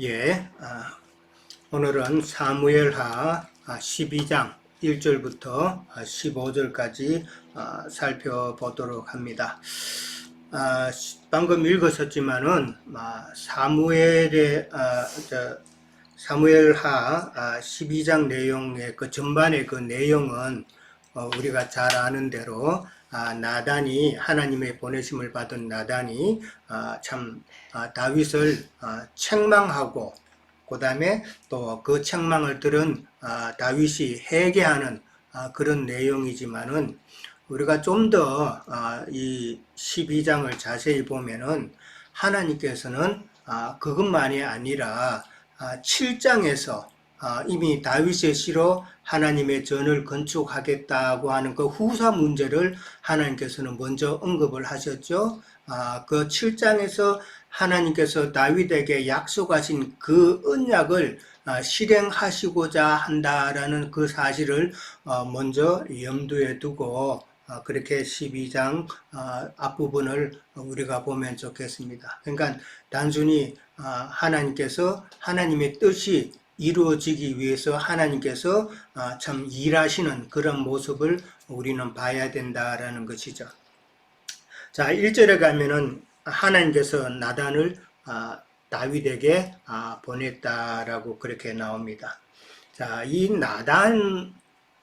예, 오늘은 사무엘하 12장 1절부터 15절까지 살펴보도록 합니다. 방금 읽으셨지만은 사무엘하 12장 내용의 그 전반의 그 내용은 우리가 잘 아는 대로 나단이 하나님의 보내심을 받은 나단이 다윗을 책망하고 그 다음에 또 그 책망을 들은 다윗이 회개하는 그런 내용이지만은 우리가 좀 더 이 12장을 자세히 보면은 하나님께서는 그것만이 아니라 7장에서 이미 다윗의 시로 하나님의 전을 건축하겠다고 하는 그 후사 문제를 하나님께서는 먼저 언급을 하셨죠. 그 7장에서 하나님께서 다윗에게 약속하신 그 언약을 실행하시고자 한다라는 그 사실을 먼저 염두에 두고 그렇게 12장 앞부분을 우리가 보면 좋겠습니다. 그러니까 단순히 하나님께서 하나님의 뜻이 이루어지기 위해서 하나님께서 참 일하시는 그런 모습을 우리는 봐야 된다라는 것이죠. 자, 1절에 가면은 하나님께서 나단을 다윗에게 보냈다라고 그렇게 나옵니다. 자, 이 나단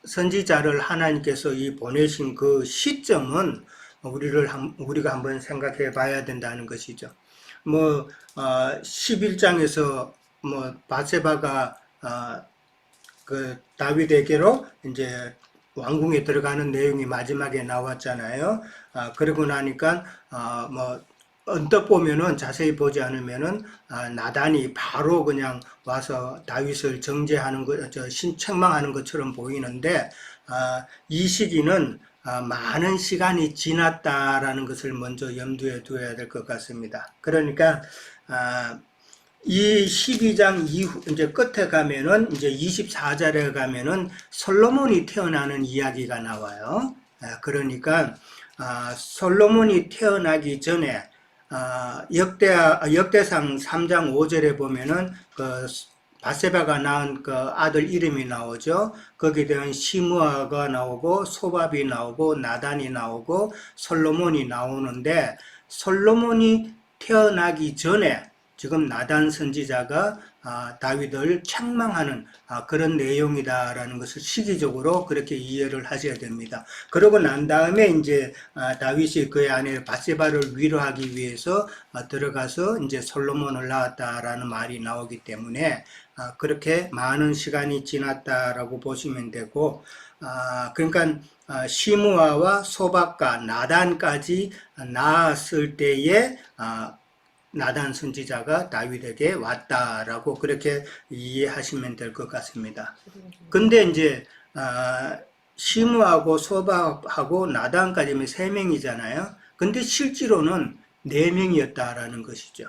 선지자를 하나님께서 보내신 그 시점은 우리가 한번 생각해 봐야 된다는 것이죠. 11장에서 바세바가 그 다윗에게로 이제 왕궁에 들어가는 내용이 마지막에 나왔잖아요. 그러고 나니까 언뜻 보면은 자세히 보지 않으면은 나단이 바로 그냥 와서 다윗을 정죄하는 책망하는 것처럼 보이는데 이 시기는 많은 시간이 지났다라는 것을 먼저 염두에 두어야 될 것 같습니다. 그러니까 이 12장 이후 이제 끝에 가면은 이제 24절에 가면은 솔로몬이 태어나는 이야기가 나와요. 그러니까 솔로몬이 태어나기 전에 역대상 3장 5절에 보면은 그 바세바가 낳은 그 아들 이름이 나오죠. 거기에 대한 시므아가 나오고 소밥이 나오고 나단이 나오고 솔로몬이 나오는데 솔로몬이 태어나기 전에 지금 나단 선지자가 다윗을 책망하는 그런 내용이다라는 것을 시기적으로 그렇게 이해를 하셔야 됩니다. 그러고 난 다음에 이제 다윗이 그의 아내 바세바를 위로하기 위해서 들어가서 이제 솔로몬을 낳았다라는 말이 나오기 때문에 그렇게 많은 시간이 지났다라고 보시면 되고, 그러니까 시므아와 소박과 나단까지 낳았을 때에 나단 선지자가 다윗에게 왔다라고 그렇게 이해하시면 될 것 같습니다. 근데 이제 시므하고 소박하고 나단까지면 3명이잖아요. 근데 실제로는 4명이었다라는 것이죠.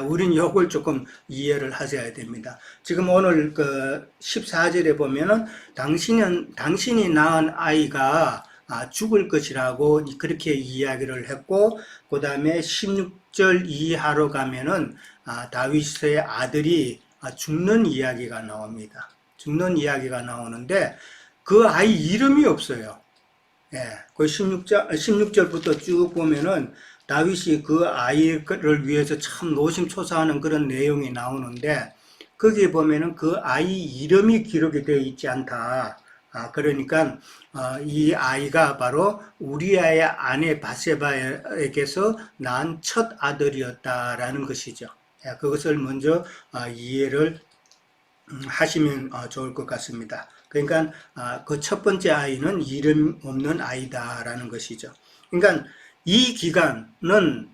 우린 이걸 조금 이해를 하셔야 됩니다. 지금 오늘 그 14절에 보면은 당신이 낳은 아이가 죽을 것이라고 그렇게 이야기를 했고, 그 다음에 16절 이하로 가면은 다윗의 아들이 죽는 이야기가 나옵니다. 죽는 이야기가 나오는데 그 아이 이름이 없어요. 그 16절부터 쭉 보면은 다윗이 그 아이를 위해서 참 노심초사하는 그런 내용이 나오는데 거기에 보면은 그 아이 이름이 기록이 되어 있지 않다. 그러니까 이 아이가 바로 우리아의 아내 바세바에게서 낳은 첫 아들이었다라는 것이죠. 그것을 먼저 이해를 하시면 좋을 것 같습니다. 그러니까 그 첫 번째 아이는 이름 없는 아이다라는 것이죠. 그러니까 이 기간은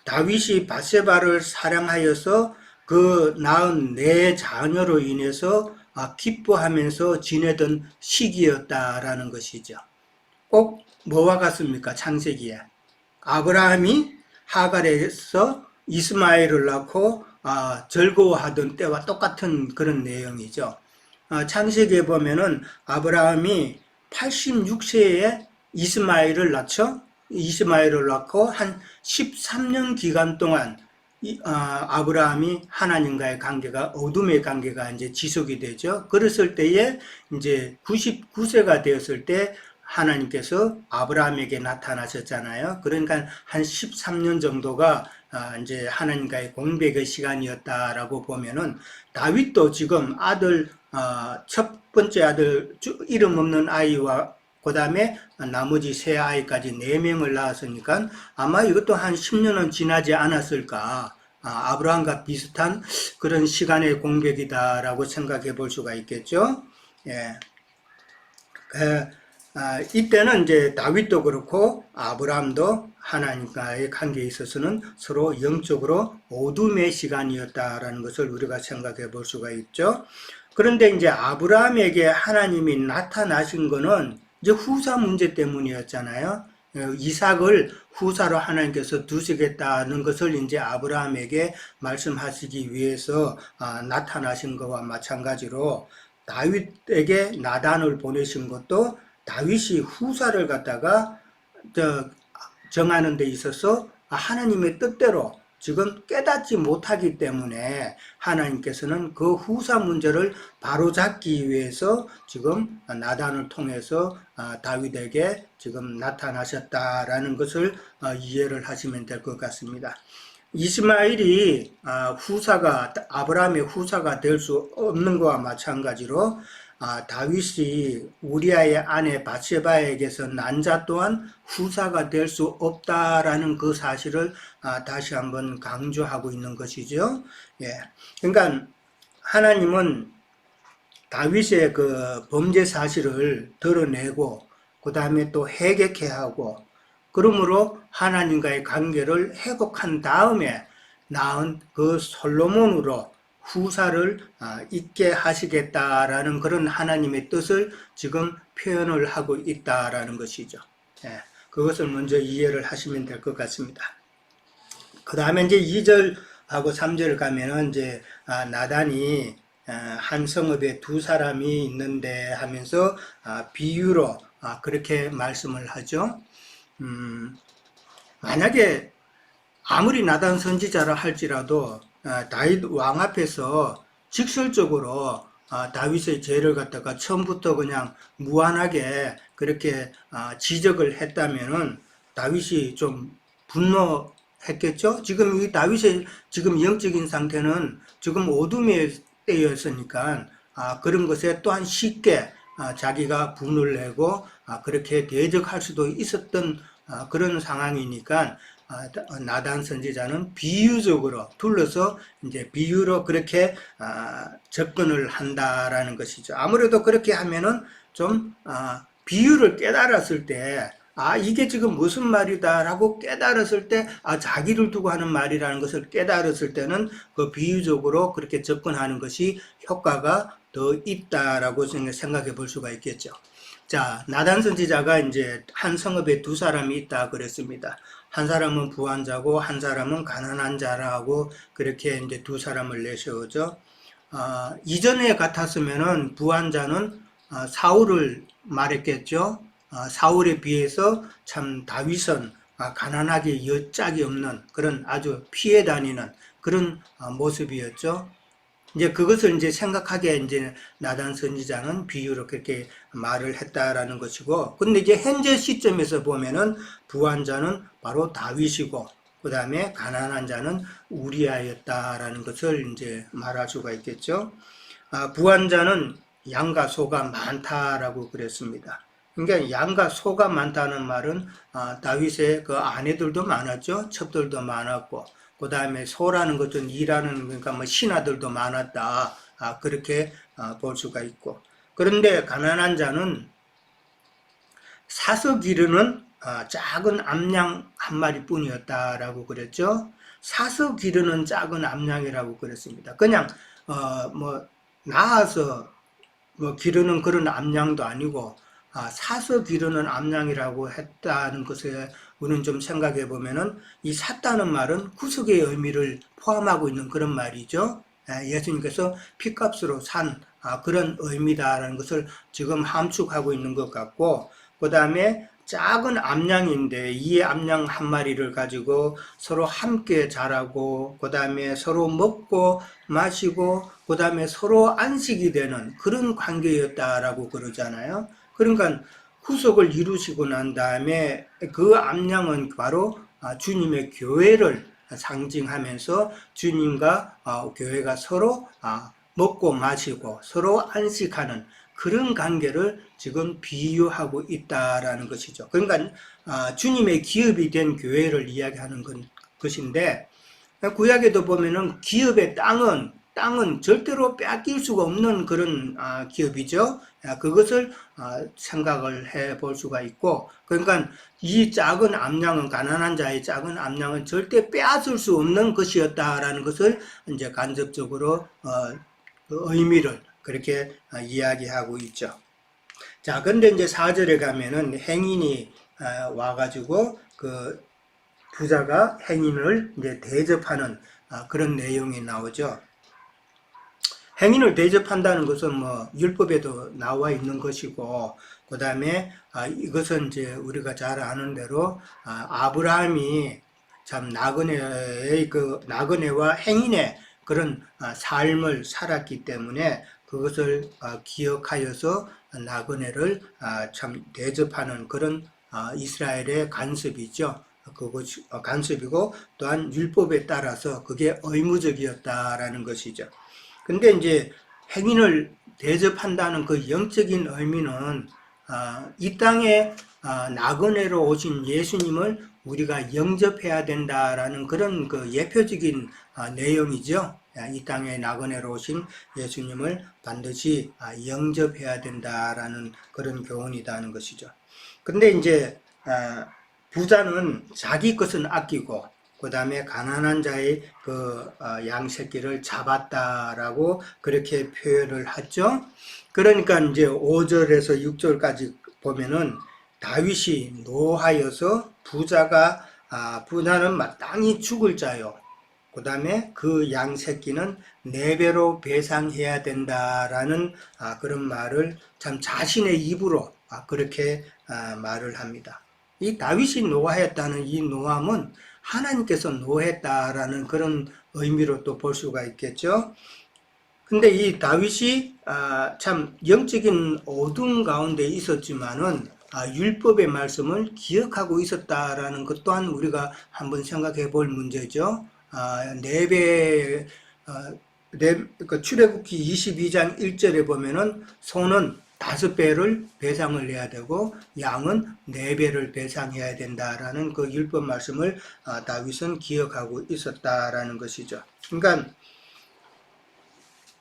다윗이 바세바를 사랑하여서 그 낳은 4자녀로 인해서 기뻐하면서 지내던 시기였다라는 것이죠. 꼭 뭐와 같습니까? 창세기에 아브라함이 하갈에서 이스마엘을 낳고 즐거워하던 때와 똑같은 그런 내용이죠. 창세기에 보면은 아브라함이 86세에 이스마엘을 낳고 한 13년 기간 동안 아브라함이 하나님과의 관계가 어둠의 관계가 이제 지속이 되죠. 그랬을 때에 이제 99세가 되었을 때 하나님께서 아브라함에게 나타나셨잖아요. 그러니까 한 13년 정도가 이제 하나님과의 공백의 시간이었다라고 보면은 다윗도 지금 아들 첫 번째 아들 이름 없는 아이와 그 다음에 나머지 세 아이까지 4명을 낳았으니까 아마 이것도 한 10년은 지나지 않았을까. 아브라함과 비슷한 그런 시간의 공백이다라고 생각해 볼 수가 있겠죠. 예. 이때는 이제 다윗도 그렇고 아브라함도 하나님과의 관계에 있어서는 서로 영적으로 어둠의 시간이었다라는 것을 우리가 생각해 볼 수가 있죠. 그런데 이제 아브라함에게 하나님이 나타나신 거는 이제 후사 문제 때문이었잖아요. 이삭을 후사로 하나님께서 두시겠다는 것을 이제 아브라함에게 말씀하시기 위해서 나타나신 것과 마찬가지로 다윗에게 나단을 보내신 것도 다윗이 후사를 갖다가 정하는 데 있어서 하나님의 뜻대로 지금 깨닫지 못하기 때문에 하나님께서는 그 후사 문제를 바로잡기 위해서 지금 나단을 통해서 다윗에게 지금 나타나셨다라는 것을 이해를 하시면 될 것 같습니다. 이스마엘이 아브라함의 후사가 될 수 없는 것과 마찬가지로 다윗이 우리아의 아내 바세바에게서 난 자 또한 후사가 될 수 없다라는 그 사실을 다시 한번 강조하고 있는 것이죠. 예. 그러니까 하나님은 다윗의 그 범죄 사실을 드러내고 그 다음에 또 해결케 하고 그러므로 하나님과의 관계를 회복한 다음에 낳은 그 솔로몬으로 후사를 있게 하시겠다라는 그런 하나님의 뜻을 지금 표현을 하고 있다라는 것이죠. 예, 그것을 먼저 이해를 하시면 될 것 같습니다. 그 다음에 이제 2절하고 3절 가면은 이제 나단이 한 성읍에 두 사람이 있는데 하면서 비유로 그렇게 말씀을 하죠. 만약에 아무리 나단 선지자라 할지라도 다윗 왕 앞에서 직설적으로 다윗의 죄를 갖다가 처음부터 그냥 무한하게 그렇게 지적을 했다면은 다윗이 좀 분노했겠죠? 지금 이 다윗의 지금 영적인 상태는 지금 어둠에 때였으니까 그런 것에 또한 쉽게 자기가 분을 내고 그렇게 대적할 수도 있었던 그런 상황이니까 나단 선지자는 비유적으로 둘러서 이제 비유로 그렇게 접근을 한다라는 것이죠. 아무래도 그렇게 하면은 좀 비유를 깨달았을 때 이게 지금 무슨 말이다라고 깨달았을 때 자기를 두고 하는 말이라는 것을 깨달았을 때는 그 비유적으로 그렇게 접근하는 것이 효과가 더 있다라고 생각해 볼 수가 있겠죠. 자, 나단 선지자가 이제 한 성읍에 두 사람이 있다 그랬습니다. 한 사람은 부한 자고 한 사람은 가난한 자라고 그렇게 이제 두 사람을 내세우죠. 이전에 같았으면은 부한 자는 사울을 말했겠죠. 사울에 비해서 참 다윗은 가난하게 여짝이 없는 그런 아주 피해 다니는 그런 모습이었죠. 이제 그것을 이제 생각하게 이제 나단 선지자는 비유로 그렇게 말을 했다라는 것이고, 근데 이제 현재 시점에서 보면은 부한 자는 바로 다윗이고, 그 다음에 가난한 자는 우리아였다라는 것을 이제 말할 수가 있겠죠. 부한 자는 양과 소가 많다라고 그랬습니다. 그러니까 양과 소가 많다는 말은 다윗의 그 아내들도 많았죠. 첩들도 많았고, 그 다음에 소라는 것은 일하는 그러니까 뭐 신하들도 많았다. 그렇게 볼 수가 있고. 그런데 가난한 자는 사서 기르는 작은 암양 한 마리뿐이었다라고 그랬죠. 사서 기르는 작은 암양이라고 그랬습니다. 그냥 뭐 나아서 뭐 기르는 그런 암양도 아니고 사서 기르는 암양이라고 했다는 것에 우리는 좀 생각해 보면은 이 샀다는 말은 구속의 의미를 포함하고 있는 그런 말이죠. 예수님께서 피값으로 산 그런 의미다라는 것을 지금 함축하고 있는 것 같고, 그 다음에 작은 암양인데 이 암양 한 마리를 가지고 서로 함께 자라고 그 다음에 서로 먹고 마시고 그 다음에 서로 안식이 되는 그런 관계였다라고 그러잖아요. 그러니까 후속을 이루시고 난 다음에 그 암양은 바로 주님의 교회를 상징하면서 주님과 교회가 서로 먹고 마시고 서로 안식하는 그런 관계를 지금 비유하고 있다라는 것이죠. 그러니까 주님의 기업이 된 교회를 이야기하는 것인데, 구약에도 보면은 기업의 땅은 절대로 빼앗길 수가 없는 그런 기업이죠. 그것을 생각을 해 볼 수가 있고, 그러니까 이 작은 암양은, 가난한 자의 작은 암양은 절대 빼앗을 수 없는 것이었다라는 것을 이제 간접적으로 그 의미를 그렇게 이야기하고 있죠. 자, 근데 이제 4절에 가면은 행인이 와가지고 그 부자가 행인을 이제 대접하는 그런 내용이 나오죠. 행인을 대접한다는 것은 뭐 율법에도 나와 있는 것이고, 그 다음에 이것은 이제 우리가 잘 아는 대로 아브라함이 참 나그네와 행인의 그런 삶을 살았기 때문에 그것을 기억하여서 나그네를 참 대접하는 그런 이스라엘의 간섭이죠. 그것이 간섭이고 또한 율법에 따라서 그게 의무적이었다라는 것이죠. 근데 이제 행인을 대접한다는 그 영적인 의미는 이 땅에 나그네로 오신 예수님을 우리가 영접해야 된다라는 그런 그 예표적인 내용이죠. 이 땅에 나그네로 오신 예수님을 반드시 영접해야 된다라는 그런 교훈이라는 것이죠. 근데 이제 부자는 자기 것은 아끼고 그 다음에 가난한 자의 그 양새끼를 잡았다라고 그렇게 표현을 하죠. 그러니까 이제 5절에서 6절까지 보면은 다윗이 노하여서 부자는 마땅히 죽을 자요. 그 다음에 그 양새끼는 4배로 배상해야 된다라는 그런 말을 참 자신의 입으로 그렇게 말을 합니다. 이 다윗이 노하였다는 이 노함은 하나님께서 노했다라는 그런 의미로 또 볼 수가 있겠죠. 근데 이 다윗이 참 영적인 어둠 가운데 있었지만은 율법의 말씀을 기억하고 있었다라는 것 또한 우리가 한번 생각해 볼 문제죠. 4배, 그 출애굽기 22장 1절에 보면은 소는 5배를 배상을 해야 되고 양은 4배를 배상해야 된다라는 그 율법 말씀을 다윗은 기억하고 있었다라는 것이죠. 그러니까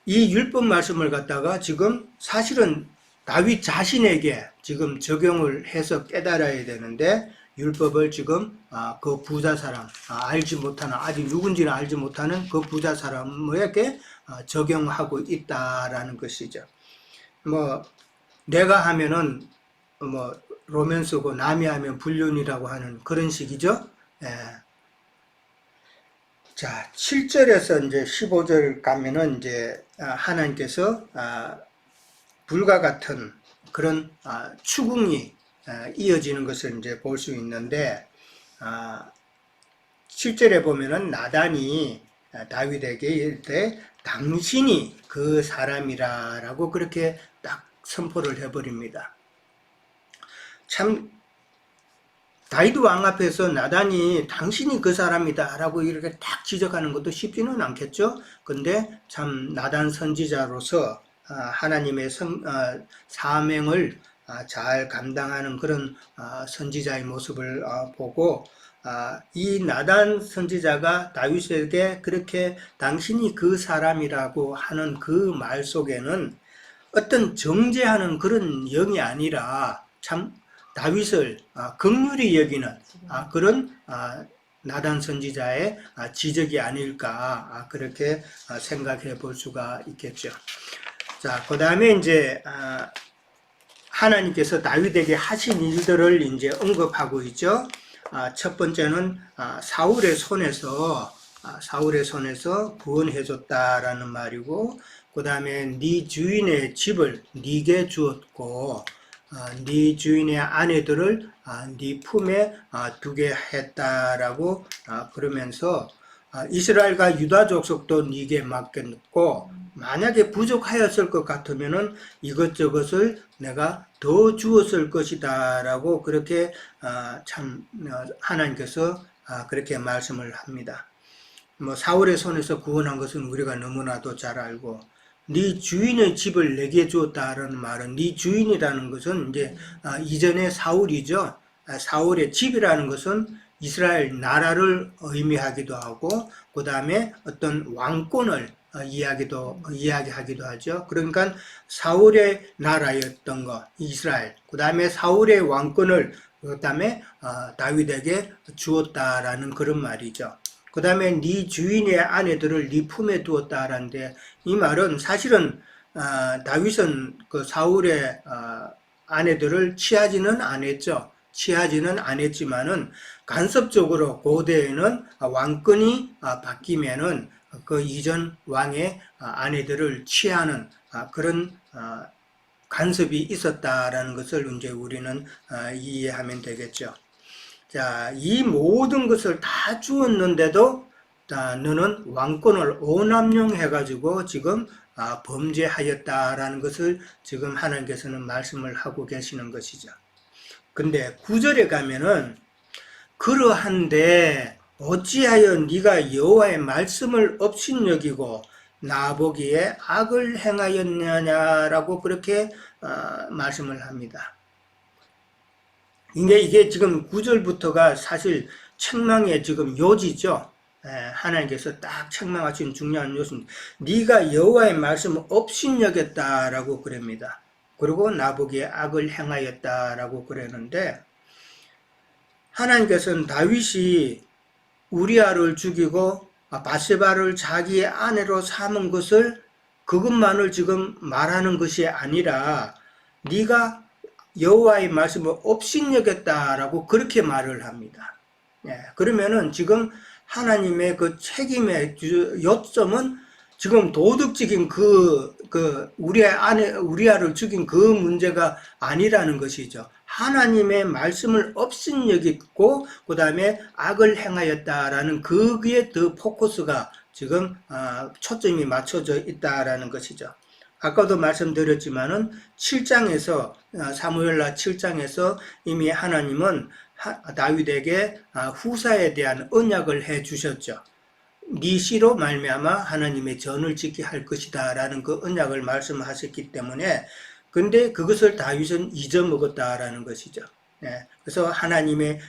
이 율법 말씀을 갖다가 지금 사실은 다윗 자신에게 지금 적용을 해서 깨달아야 되는데 율법을 지금 그 부자 사람 알지 못하는 아직 누군지는 알지 못하는 그 부자 사람에게 적용하고 있다라는 것이죠. 뭐 내가 하면은 뭐 로맨스고 남이 하면 불륜이라고 하는 그런 식이죠. 예. 자, 7절에서 이제 15절 가면은 이제 하나님께서 불과 같은 그런 추궁이 이어지는 것을 이제 볼 수 있는데 7절에 보면은 나단이 다윗에게 이르되 당신이 그 사람이라라고 그렇게 딱 선포를 해버립니다. 참 다윗 왕 앞에서 나단이 당신이 그 사람이다 라고 이렇게 딱 지적하는 것도 쉽지는 않겠죠. 근데 참 나단 선지자로서 하나님의 사명을 잘 감당하는 그런 선지자의 모습을 보고 이 나단 선지자가 다윗에게 그렇게 당신이 그 사람이라고 하는 그 말 속에는 어떤 정죄하는 그런 영이 아니라 참 다윗을 긍휼히 여기는 그런 나단 선지자의 지적이 아닐까 그렇게 생각해 볼 수가 있겠죠. 자, 그 다음에 이제 하나님께서 다윗에게 하신 일들을 이제 언급하고 있죠. 첫 번째는 사울의 손에서 구원해 줬다라는 말이고, 그 다음에 네 주인의 집을 네게 주었고 네 주인의 아내들을 네 품에 두게 했다라고 그러면서 이스라엘과 유다 족속도 네게 맡겼고 만약에 부족하였을 것 같으면은 이것저것을 내가 더 주었을 것이다 라고 그렇게 하나님께서 그렇게 말씀을 합니다. 뭐 사울의 손에서 구원한 것은 우리가 너무나도 잘 알고 네 주인의 집을 내게 주었다라는 말은 네 주인이라는 것은 이제 이전에 사울이죠. 사울의 집이라는 것은 이스라엘 나라를 의미하기도 하고 그 다음에 어떤 왕권을 이야기하기도 하죠. 그러니까 사울의 나라였던 것, 이스라엘. 그 다음에 사울의 왕권을 그 다음에 다윗에게 주었다라는 그런 말이죠. 그 다음에 네 주인의 아내들을 네 품에 두었다라는데 이 말은 사실은 다윗은 그 사울의 아내들을 취하지는 않았죠. 취하지는 않았지만은 간섭적으로 고대에는 왕권이 바뀌면은 그 이전 왕의 아내들을 취하는 그런 간섭이 있었다라는 것을 이제 우리는 이해하면 되겠죠. 자, 이 모든 것을 다 주었는데도 너는 왕권을 오남용해가지고 지금 범죄하였다라는 것을 지금 하나님께서는 말씀을 하고 계시는 것이죠. 근데 9절에 가면은 그러한데 어찌하여 네가 여호와의 말씀을 업신여기고 나보기에 악을 행하였느냐라고 그렇게 말씀을 합니다. 이게 지금 9절부터가 사실 책망의 지금 요지죠. 하나님께서 딱 책망하신 중요한 요소입니다. 네가 여호와의 말씀을 업신여겼다라고 그럽니다. 그리고 나보기에 악을 행하였다라고 그러는데 하나님께서는 다윗이 우리아를 죽이고 바세바를 자기의 아내로 삼은 것을 그것만을 지금 말하는 것이 아니라 네가 여호와의 말씀을 업신여겼다라고 그렇게 말을 합니다. 그러면은 지금 하나님의 그 책임의 요점은 지금 도덕적인 우리아를 죽인 그 문제가 아니라는 것이죠. 하나님의 말씀을 업신여겼고 그 다음에 악을 행하였다라는 거기에 더 포커스가 지금 초점이 맞춰져 있다라는 것이죠. 아까도 말씀드렸지만은 7장에서 사무엘라 7장에서 이미 하나님은 다윗에게 후사에 대한 언약을 해 주셨죠. 네 씨로 말미암아 하나님의 전을 지게 할 것이다 라는 그 언약을 말씀하셨기 때문에 근데 그것을 다윗은 잊어먹었다라는 것이죠. 그래서 하나님의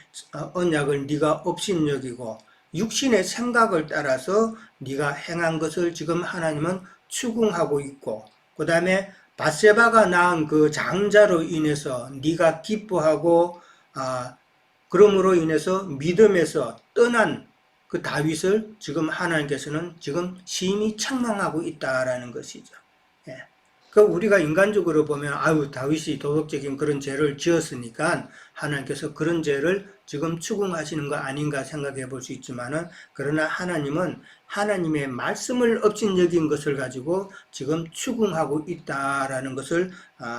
언약을 네가 업신여기고 육신의 생각을 따라서 네가 행한 것을 지금 하나님은 추궁하고 있고 그 다음에 바세바가 낳은 그 장자로 인해서 네가 기뻐하고 그러므로 인해서 믿음에서 떠난 그 다윗을 지금 하나님께서는 지금 심히 책망하고 있다라는 것이죠. 그 우리가 인간적으로 보면 다윗이 도덕적인 그런 죄를 지었으니까 하나님께서 그런 죄를 지금 추궁하시는 거 아닌가 생각해 볼 수 있지만은 그러나 하나님은 하나님의 말씀을 업신여긴 것을 가지고 지금 추궁하고 있다라는 것을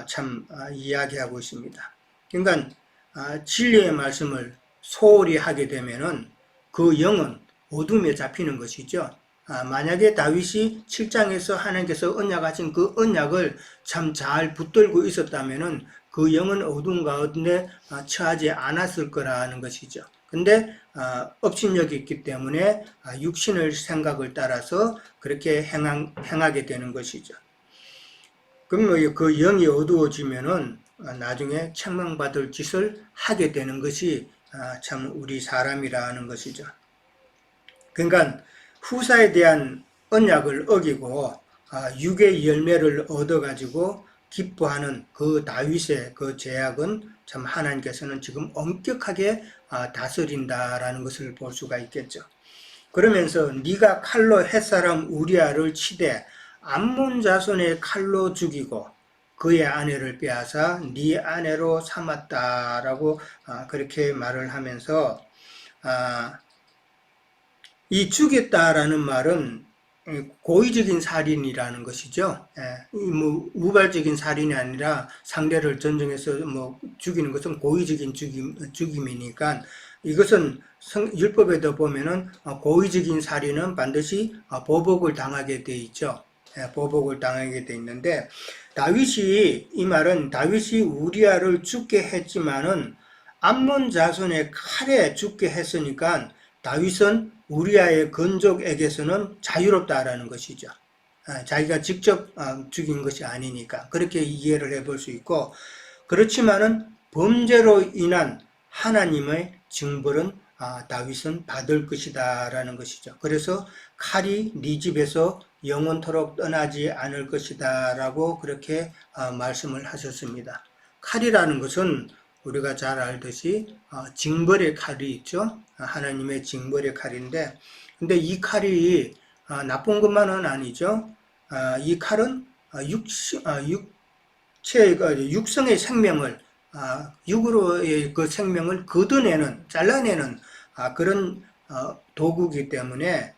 참 이야기하고 있습니다. 그러니까 진리의 말씀을 소홀히 하게 되면은 그 영은 어둠에 잡히는 것이죠. 만약에 다윗이 7장에서 하나님께서 언약하신 그 언약을 참 잘 붙들고 있었다면은 그 영은 어둠 가운데 처하지 않았을 거라는 것이죠. 근데 업신여기 있기 때문에 육신의 생각을 따라서 그렇게 행하게 되는 것이죠. 그럼 그 영이 어두워지면은 나중에 책망받을 짓을 하게 되는 것이 참 우리 사람이라는 것이죠. 그러니까 후사에 대한 언약을 어기고 육의 열매를 얻어가지고 기뻐하는 그 다윗의 그 죄악은 참 하나님께서는 지금 엄격하게 다스린다라는 것을 볼 수가 있겠죠. 그러면서 네가 칼로 햇사람 우리아를 치되 암몬 자손의 칼로 죽이고 그의 아내를 빼앗아 네 아내로 삼았다라고 그렇게 말을 하면서 이 죽였다라는 말은 고의적인 살인이라는 것이죠. 뭐 우발적인 살인이 아니라 상대를 전쟁해서 뭐 죽이는 것은 고의적인 죽임이니까 이것은 율법에도 보면은 고의적인 살인은 반드시 보복을 당하게 돼 있죠. 보복을 당하게 돼 있는데 다윗이 이 말은 다윗이 우리아를 죽게 했지만은 암몬 자손의 칼에 죽게 했으니까 다윗은 우리아의 건족에게서는 자유롭다라는 것이죠. 자기가 직접 죽인 것이 아니니까 그렇게 이해를 해볼 수 있고 그렇지만은 범죄로 인한 하나님의 징벌은 다윗은 받을 것이다 라는 것이죠. 그래서 칼이 네 집에서 영원토록 떠나지 않을 것이다 라고 그렇게 말씀을 하셨습니다. 칼이라는 것은 우리가 잘 알듯이 징벌의 칼이 있죠. 하나님의 징벌의 칼인데 근데 이 칼이 나쁜 것만은 아니죠. 이 칼은 육성의 생명을 육으로의 그 생명을 걷어내는 잘라내는 그런 도구이기 때문에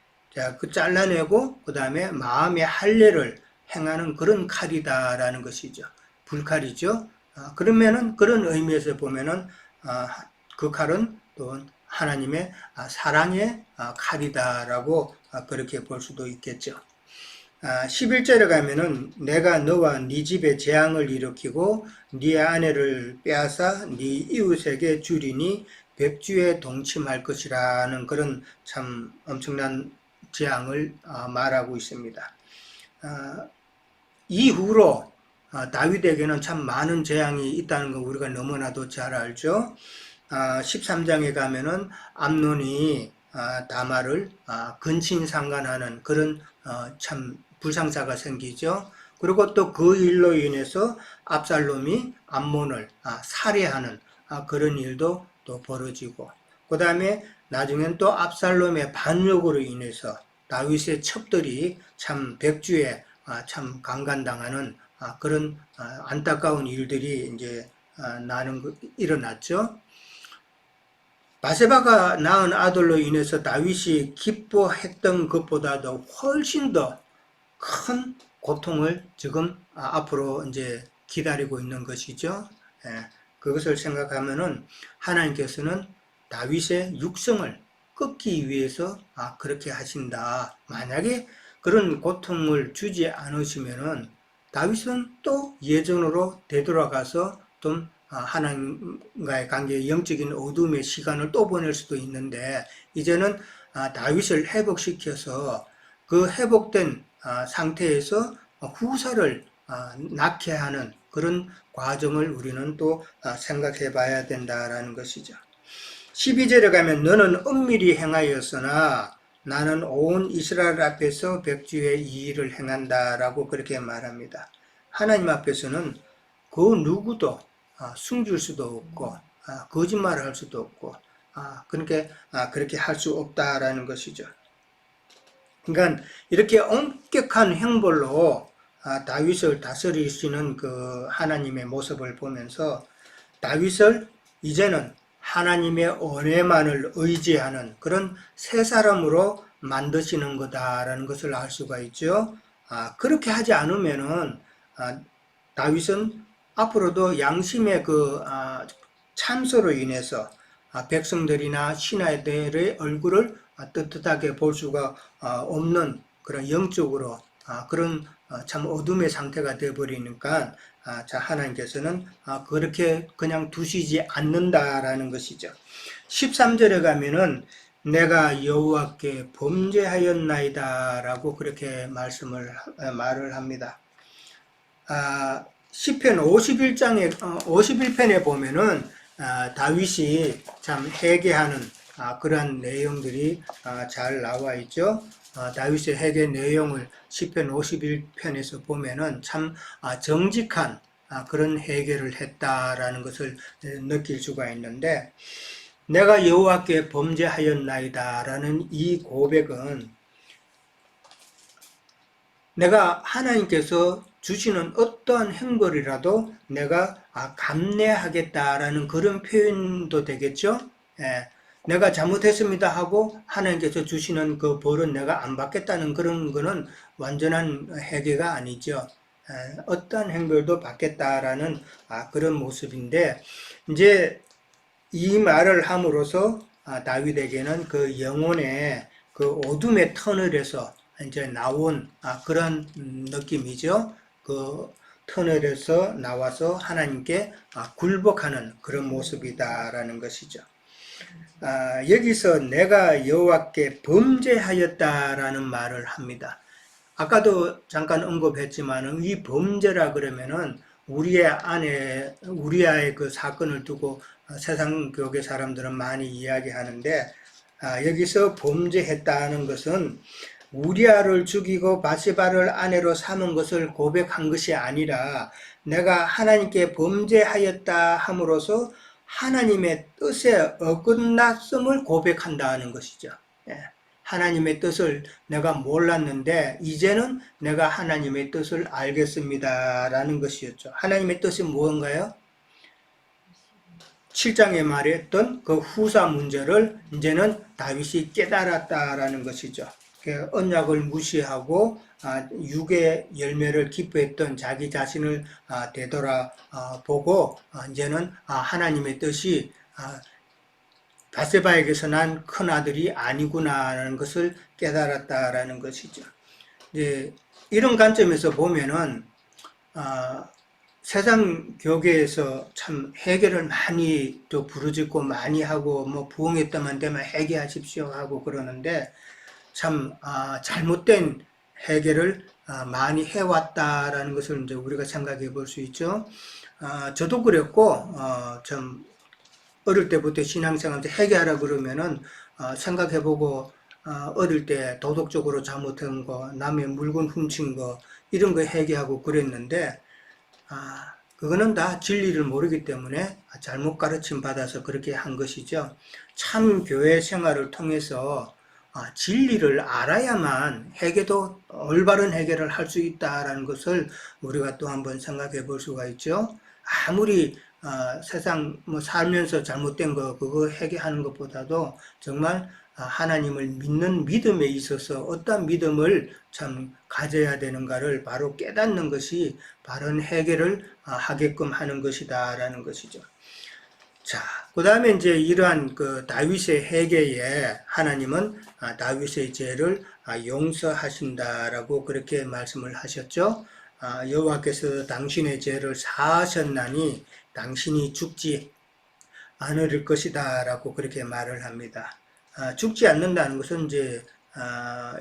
그 잘라내고 그 다음에 마음의 할례를 행하는 그런 칼이다라는 것이죠. 불칼이죠. 그러면은 그런 의미에서 보면은 그 칼은 또 하나님의 사랑의 칼이다라고 그렇게 볼 수도 있겠죠. 11절에 가면은 내가 너와 네 집에 재앙을 일으키고 네 아내를 빼앗아 네 이웃에게 주리니 백주에 동침할 것이라는 그런 참 엄청난 재앙을 말하고 있습니다. 이후로 다윗에게는 참 많은 재앙이 있다는 거 우리가 너무나도 잘 알죠. 13장에 가면은 암논이 다말을 근친상간하는 그런 참 불상사가 생기죠. 그리고 또 그 일로 인해서 압살롬이 암몬을 살해하는 그런 일도 또 벌어지고 그 다음에 나중엔 또 압살롬의 반역으로 인해서 다윗의 첩들이 참 백주에 참 강간당하는 그런 안타까운 일들이 이제 일어났죠. 바세바가 낳은 아들로 인해서 다윗이 기뻐했던 것보다도 훨씬 더 큰 고통을 지금 앞으로 이제 기다리고 있는 것이죠. 그것을 생각하면은 하나님께서는 다윗의 육성을 끊기 위해서 그렇게 하신다. 만약에 그런 고통을 주지 않으시면은 다윗은 또 예전으로 되돌아가서 좀 하나님과의 관계 영적인 어둠의 시간을 또 보낼 수도 있는데 이제는 다윗을 회복시켜서 그 회복된 상태에서 후사를 낳게 하는 그런 과정을 우리는 또 생각해 봐야 된다라는 것이죠. 12절에 가면 너는 은밀히 행하였으나 나는 온 이스라엘 앞에서 백주의 이 일을 행한다라고 그렇게 말합니다. 하나님 앞에서는 그 누구도 숨길 수도 없고 거짓말을 할 수도 없고 그러니까 그렇게 할 수 없다라는 것이죠. 그러니까 이렇게 엄격한 형벌로 다윗을 다스리시는 그 하나님의 모습을 보면서 다윗을 이제는 하나님의 은혜만을 의지하는 그런 새 사람으로 만드시는 거다라는 것을 알 수가 있죠. 그렇게 하지 않으면은 다윗은 앞으로도 양심의 그 참소로 인해서 백성들이나 신하들의 얼굴을 떳떳하게 볼 수가 없는 그런 영적으로 그런 참 어둠의 상태가 되어버리니까 하나님께서는 그렇게 그냥 두시지 않는다라는 것이죠. 13절에 가면은 내가 여호와께 범죄하였나이다 라고 그렇게 말을 합니다. 시편 51장에 51편에 보면은 다윗이 참 회개하는 그러한 내용들이 잘 나와 있죠. 다윗의 회개 내용을 시편 51편에서 보면은 참 정직한 그런 회개를 했다라는 것을 느낄 수가 있는데 내가 여호와께 범죄하였나이다라는 이 고백은 내가 하나님께서 주시는 어떠한 형벌이라도 내가 감내하겠다라는 그런 표현도 되겠죠. 내가 잘못했습니다 하고 하나님께서 주시는 그 벌은 내가 안 받겠다는 그런 거는 완전한 회개가 아니죠. 어떠한 행벌도 받겠다라는 그런 모습인데, 이제 이 말을 함으로써 다윗에게는 그 영혼의 그 어둠의 터널에서 이제 나온 그런 느낌이죠. 그 터널에서 나와서 하나님께 굴복하는 그런 모습이다라는 것이죠. 여기서 내가 여호와께 범죄하였다라는 말을 합니다. 아까도 잠깐 언급했지만 이 범죄라 그러면은 우리아의 그 사건을 두고 세상 교계 사람들은 많이 이야기하는데, 여기서 범죄했다는 것은 우리아를 죽이고 바세바를 아내로 삼은 것을 고백한 것이 아니라 내가 하나님께 범죄하였다 함으로써 하나님의 뜻에 어긋났음을 고백한다는 것이죠. 하나님의 뜻을 내가 몰랐는데 이제는 내가 하나님의 뜻을 알겠습니다라는 것이었죠. 하나님의 뜻이 무언가요? 7장에 말했던 그 후사 문제를 이제는 다윗이 깨달았다라는 것이죠. 언약을 무시하고 육의 열매를 기뻐했던 자기 자신을 되돌아보고 이제는 하나님의 뜻이 바세바에게서 난 큰아들이 아니구나라는 것을 깨달았다라는 것이죠. 이제 이런 관점에서 보면은 세상 교계에서 참 회개를 많이 또 부르짖고 많이 하고 뭐 부흥했다만 되면 회개하십시오 하고 그러는데 참 잘못된 회개를 많이 해왔다라는 것을 이제 우리가 생각해 볼 수 있죠. 저도 그랬고 좀 어릴 때부터 신앙생활 회개하라 그러면은 생각해보고 어릴 때 도덕적으로 잘못한 거, 남의 물건 훔친 거 이런 거 회개하고 그랬는데 그거는 다 진리를 모르기 때문에 잘못 가르침 받아서 그렇게 한 것이죠. 참 교회 생활을 통해서 진리를 알아야만 회개도 올바른 회개를 할 수 있다라는 것을 우리가 또 한번 생각해 볼 수가 있죠. 아무리 세상 살면서 잘못된 거 그거 회개하는 것보다도 정말 하나님을 믿는 믿음에 있어서 어떤 믿음을 참 가져야 되는가를 바로 깨닫는 것이 바른 회개를 하게끔 하는 것이다라는 것이죠. 자, 그 다음에 이제 이러한 그 다윗의 회개에 하나님은 다윗의 죄를 용서하신다라고 그렇게 말씀을 하셨죠. 여호와께서 당신의 죄를 사하셨나니 당신이 죽지 않을 것이다 라고 그렇게 말을 합니다. 죽지 않는다는 것은 이제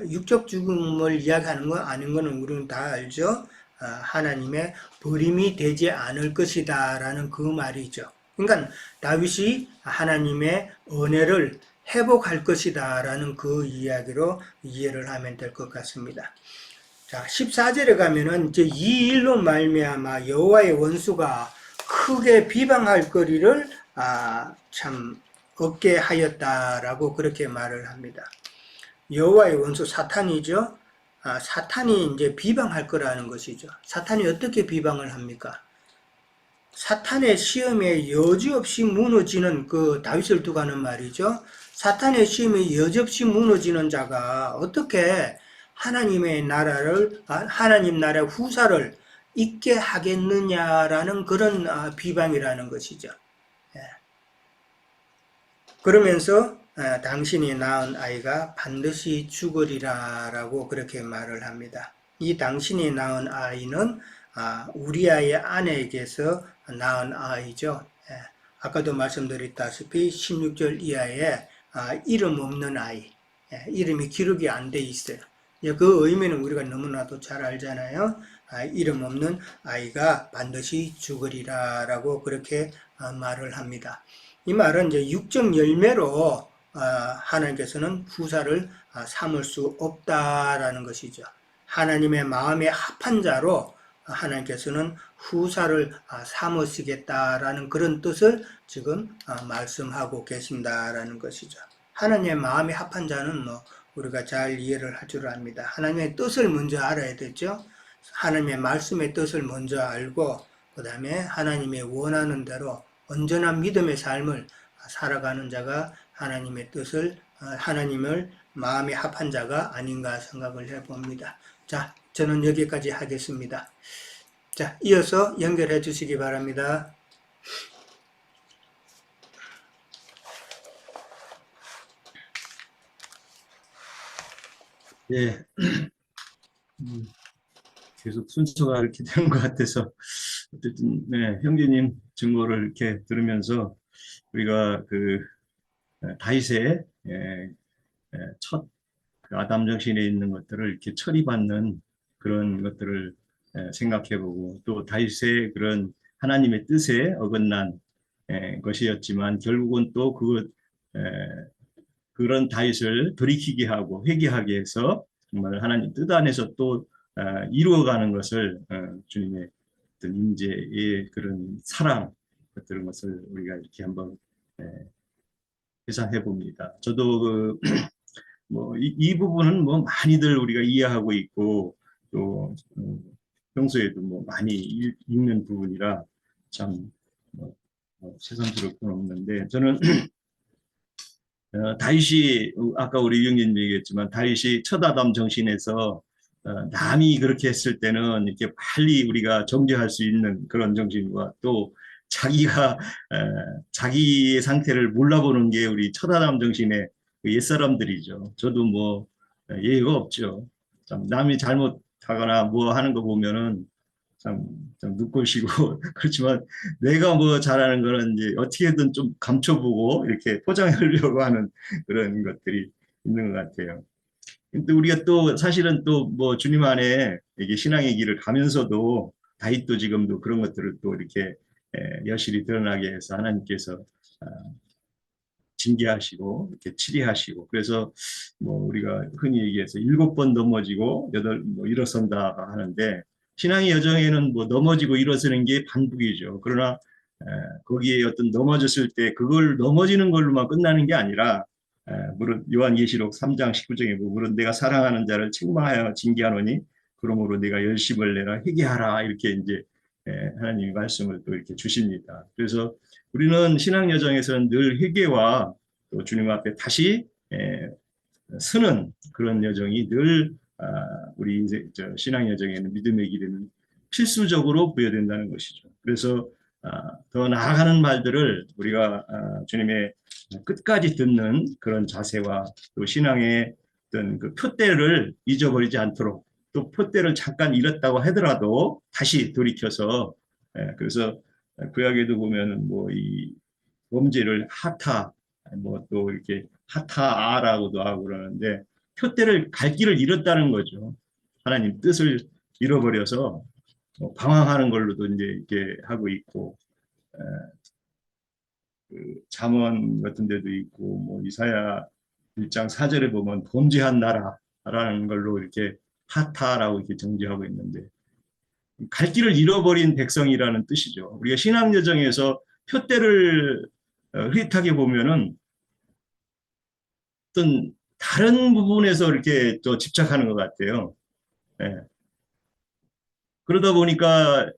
육적 죽음을 이야기하는 건 아닌 거는 우리는 다 알죠. 하나님의 버림이 되지 않을 것이다 라는 그 말이죠. 그러니까 다윗이 하나님의 은혜를 회복할 것이다 라는 그 이야기로 이해를 하면 될 것 같습니다. 자, 14절에 가면은 이제 이 일로 말미암아 여호와의 원수가 크게 비방할 거리를 참 없게 하였다라고 그렇게 말을 합니다. 여호와의 원수 사탄이죠. 사탄이 이제 비방할 거라는 것이죠. 사탄이 어떻게 비방을 합니까? 사탄의 시험에 여지없이 무너지는 그 다윗을 두고 하는 말이죠. 사탄의 시험에 여지없이 무너지는 자가 어떻게 하나님의 나라를 하나님 나라의 후사를 있게 하겠느냐라는 그런 비방이라는 것이죠. 그러면서 당신이 낳은 아이가 반드시 죽으리라 라고 그렇게 말을 합니다. 이 당신이 낳은 아이는 우리아의 아내에게서 낳은 아이죠. 아까도 말씀드렸다시피 16절 이하에 이름 없는 아이, 이름이 기록이 안 돼 있어요. 그 의미는 우리가 너무나도 잘 알잖아요. 이름 없는 아이가 반드시 죽으리라 라고 그렇게 말을 합니다. 이 말은 이제 육적 열매로 하나님께서는 후사를 삼을 수 없다라는 것이죠. 하나님의 마음에 합한 자로 하나님께서는 후사를 삼으시겠다라는 그런 뜻을 지금 말씀하고 계신다라는 것이죠. 하나님의 마음에 합한 자는 우리가 잘 이해를 할 줄 압니다. 하나님의 뜻을 먼저 알아야 되죠. 하나님의 말씀의 뜻을 먼저 알고 그 다음에 하나님의 원하는 대로 온전한 믿음의 삶을 살아가는 자가 하나님의 뜻을 하나님을 마음에 합한 자가 아닌가 생각을 해봅니다. 자, 저는 여기까지 하겠습니다. 자, 이어서 연결해 주시기 바랍니다. 예, 계속 순서가 이렇게 되는 것 같아서 어쨌든 네, 형제님 증거를 이렇게 들으면서 우리가 그 다윗의 첫 아담 정신에 있는 것들을 이렇게 처리받는 그런 것들을 생각해보고 또 다윗의 그런 하나님의 뜻에 어긋난 것이었지만 결국은 또 그런 다윗을 돌이키게 하고 회개하게 해서 정말 하나님 뜻 안에서 또 이루어가는 것을 주님의 어떤 임재의 그런 사랑 그런 것을 우리가 이렇게 한번 회상해 봅니다. 저도 뭐 이 부분은 뭐 많이들 우리가 이해하고 있고 또 평소에도 뭐 많이 읽는 부분이라 참 새삼스럽 건 없는데 저는 다윗이 아까 우리 유영진 얘기했지만 다윗이 첫 아담 정신에서 남이 그렇게 했을 때는 이렇게 빨리 우리가 정죄할 수 있는 그런 정신과 또 자기가 자기의 상태를 몰라보는 게 우리 첫 아담 정신의 그 옛사람들이죠. 저도 뭐 예의가 없죠. 참 남이 잘못하거나 뭐 하는 거 보면은 좀 눈꼴시고 그렇지만 내가 뭐 잘하는 거는 이제 어떻게든 좀 감춰보고 이렇게 포장하려고 하는 그런 것들이 있는 것 같아요. 근데 우리가 또 사실은 또 뭐 주님 안에 이게 신앙의 길을 가면서도 다윗도 지금도 그런 것들을 또 이렇게 여실히 드러나게 해서 하나님께서 아, 징계하시고 이렇게 치리하시고 그래서 뭐 우리가 흔히 얘기해서 7번 넘어지고 8 뭐 일어선다 하는데 신앙의 여정에는 뭐 넘어지고 일어서는 게 반복이죠. 그러나 거기에 어떤 넘어졌을 때 그걸 넘어지는 걸로만 끝나는 게 아니라 물론 요한계시록 3장 19절에 물론 내가 사랑하는 자를 책망하여 징계하노니 그러므로 내가 열심을 내라 회개하라 이렇게 이제 하나님의 말씀을 또 이렇게 주십니다. 그래서 우리는 신앙 여정에서는 늘 회개와 또 주님 앞에 다시 서는 그런 여정이 늘 우리 신앙 여정에는 믿음의 길에는 필수적으로 부여된다는 것이죠. 그래서 더 나아가는 말들을 우리가 주님의 끝까지 듣는 그런 자세와 또 신앙의 어떤 그 표대를 잊어버리지 않도록 또 표대를 잠깐 잃었다고 하더라도 다시 돌이켜서 그래서 구약에도 보면은 뭐 이 범죄를 하타 뭐 또 이렇게 하타아라고도 하고 그러는데 표대를 갈 길을 잃었다는 거죠. 하나님 뜻을 잃어버려서 방황하는 걸로도 이제 이렇게 하고 있고 그 잠언 같은 데도 있고 뭐 이사야 1장 4절에 보면 범죄한 나라라는 걸로 이렇게 하타라고 이렇게 정지하고 있는데 갈 길을 잃어버린 백성이라는 뜻이죠. 우리가 신앙 여정에서 표대를 흐릿하게 보면은 어떤 다른 부분에서 이렇게 또 집착하는 것 같아요. 예. 그러다 보니까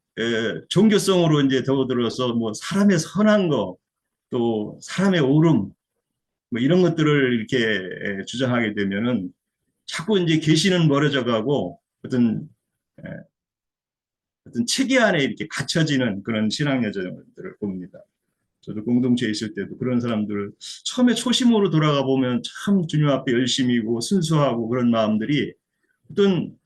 종교성으로 이제 더들어서 뭐 사람의 선한 거, 또 사람의 옳음, 뭐 이런 것들을 이렇게 주장하게 되면은 자꾸 이제 계시는 멀어져 가고 어떤 체계 안에 이렇게 갇혀지는 그런 신앙 여정들을 봅니다. 저도 공동체에 있을 때도 그런 사람들 처음에 초심으로 돌아가 보면 참 주님 앞에 열심이고 순수하고 그런 마음들이 어떤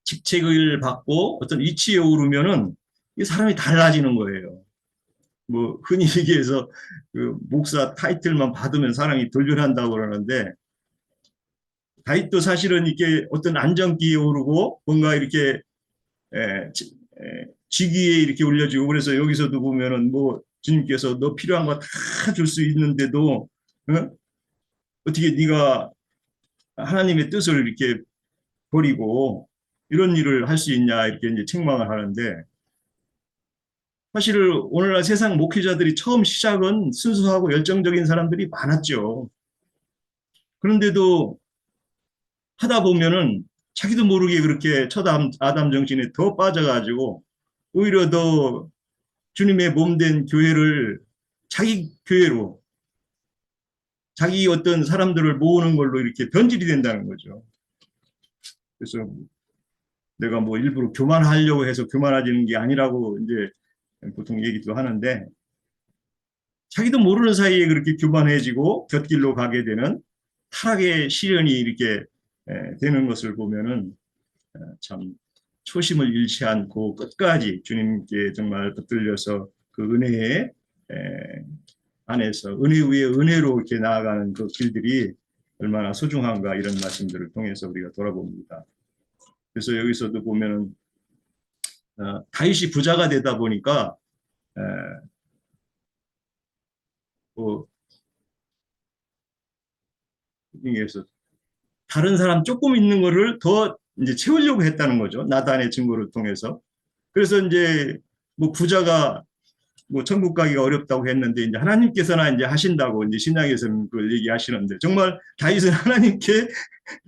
직책을 받고 어떤 위치에 오르면은 이 사람이 달라지는 거예요. 뭐 흔히 얘기해서 그 목사 타이틀만 받으면 사람이 돌변한다고 그러는데 다윗도 사실은 이게 어떤 안정기에 오르고 뭔가 이렇게 직위에 이렇게 올려지고 그래서 여기서도 보면은 뭐 주님께서 너 필요한 거 다 줄 수 있는데도 어떻게 네가 하나님의 뜻을 이렇게 버리고 이런 일을 할 수 있냐 이렇게 이제 책망을 하는데 사실 오늘날 세상 목회자들이 처음 시작은 순수하고 열정적인 사람들이 많았죠. 그런데도 하다 보면은 자기도 모르게 그렇게 첫 아담 정신에 더 빠져가지고 오히려 더 주님의 몸된 교회를 자기 교회로 자기 어떤 사람들을 모으는 걸로 이렇게 변질이 된다는 거죠. 그래서 내가 뭐 일부러 교만하려고 해서 교만해지는 게 아니라고 이제 보통 얘기도 하는데, 자기도 모르는 사이에 그렇게 교만해지고 곁길로 가게 되는 타락의 시련이 이렇게 되는 것을 보면은 참 초심을 잃지 않고 끝까지 주님께 정말 붙들려서 그 은혜의 안에서 은혜 위에 은혜로 이렇게 나아가는 그 길들이 얼마나 소중한가, 이런 말씀들을 통해서 우리가 돌아봅니다. 그래서 여기서도 보면은 다윗이 부자가 되다 보니까 뭐 여기에서 다른 사람 조금 있는 거를 더 이제 채우려고 했다는 거죠. 나단의 증거를 통해서. 그래서 이제 뭐 부자가 뭐 천국 가기가 어렵다고 했는데, 이제 하나님께서나 이제 하신다고 이제 신약에서는 그걸 얘기하시는데, 정말 다윗은 하나님께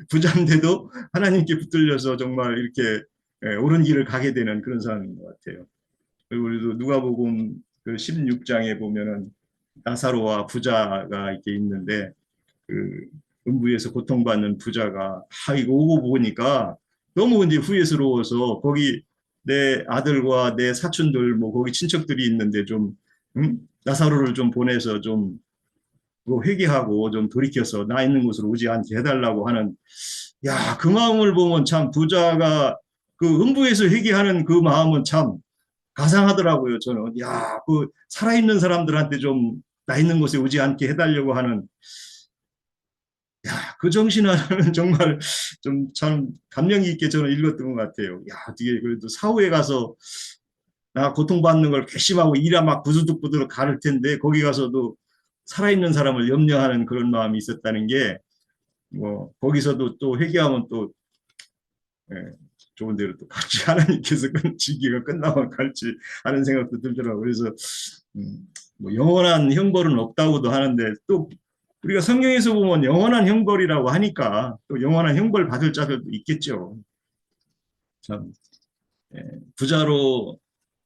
부자인데도 하나님께 붙들려서 정말 이렇게 옳은 길을 가게 되는 그런 사람인 것 같아요. 그리고 우리도 누가복음 그 16장에 보면은 나사로와 부자가 이렇게 있는데, 그 음부에서 고통받는 부자가 이거 오고 보니까 너무 이제 후회스러워서 거기 내 아들과 내 사촌들 뭐 거기 친척들이 있는데 좀 나사로를 좀 보내서 좀 회개하고 좀 돌이켜서 나 있는 곳으로 오지 않게 해달라고 하는, 야, 그 마음을 보면 참 부자가 그 음부에서 회개하는 그 마음은 참 가상하더라고요. 저는 야, 그 살아있는 사람들한테 좀 나 있는 곳에 오지 않게 해달라고 하는, 야, 그 정신하는 정말 좀 참 감명 깊게 저는 읽었던 것 같아요. 야, 어떻게 그래도 사후에 가서 나 고통받는 걸 괘씸하고 이라 막 부두둑부두둑 가를 텐데 거기 가서도 살아있는 사람을 염려하는 그런 마음이 있었다는 게, 뭐 거기서도 또 회개하면 또 예, 좋은 대로 또 갈지, 하나님께서 지기가 끝나면 갈지 하는 생각도 들더라고요. 그래서 뭐 영원한 형벌은 없다고도 하는데, 또 우리가 성경에서 보면 영원한 형벌이라고 하니까 또 영원한 형벌 받을 자들도 있겠죠. 참 부자로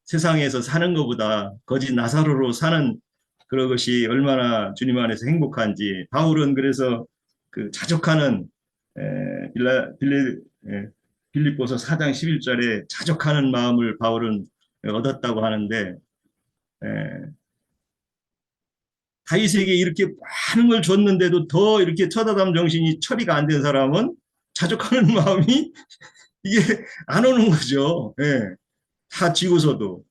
세상에서 사는 것보다 거짓 나사로로 사는 그런 것이 얼마나 주님 안에서 행복한지, 바울은 그래서 그 자족하는 빌립보서 4장 11절에 자족하는 마음을 바울은 얻었다고 하는데, 에, 다윗에게 이렇게 많은 걸 줬는데도 더 이렇게 처다담 정신이 처리가 안 된 사람은 자족하는 마음이 이게 안 오는 거죠. 예, 다 지고서도.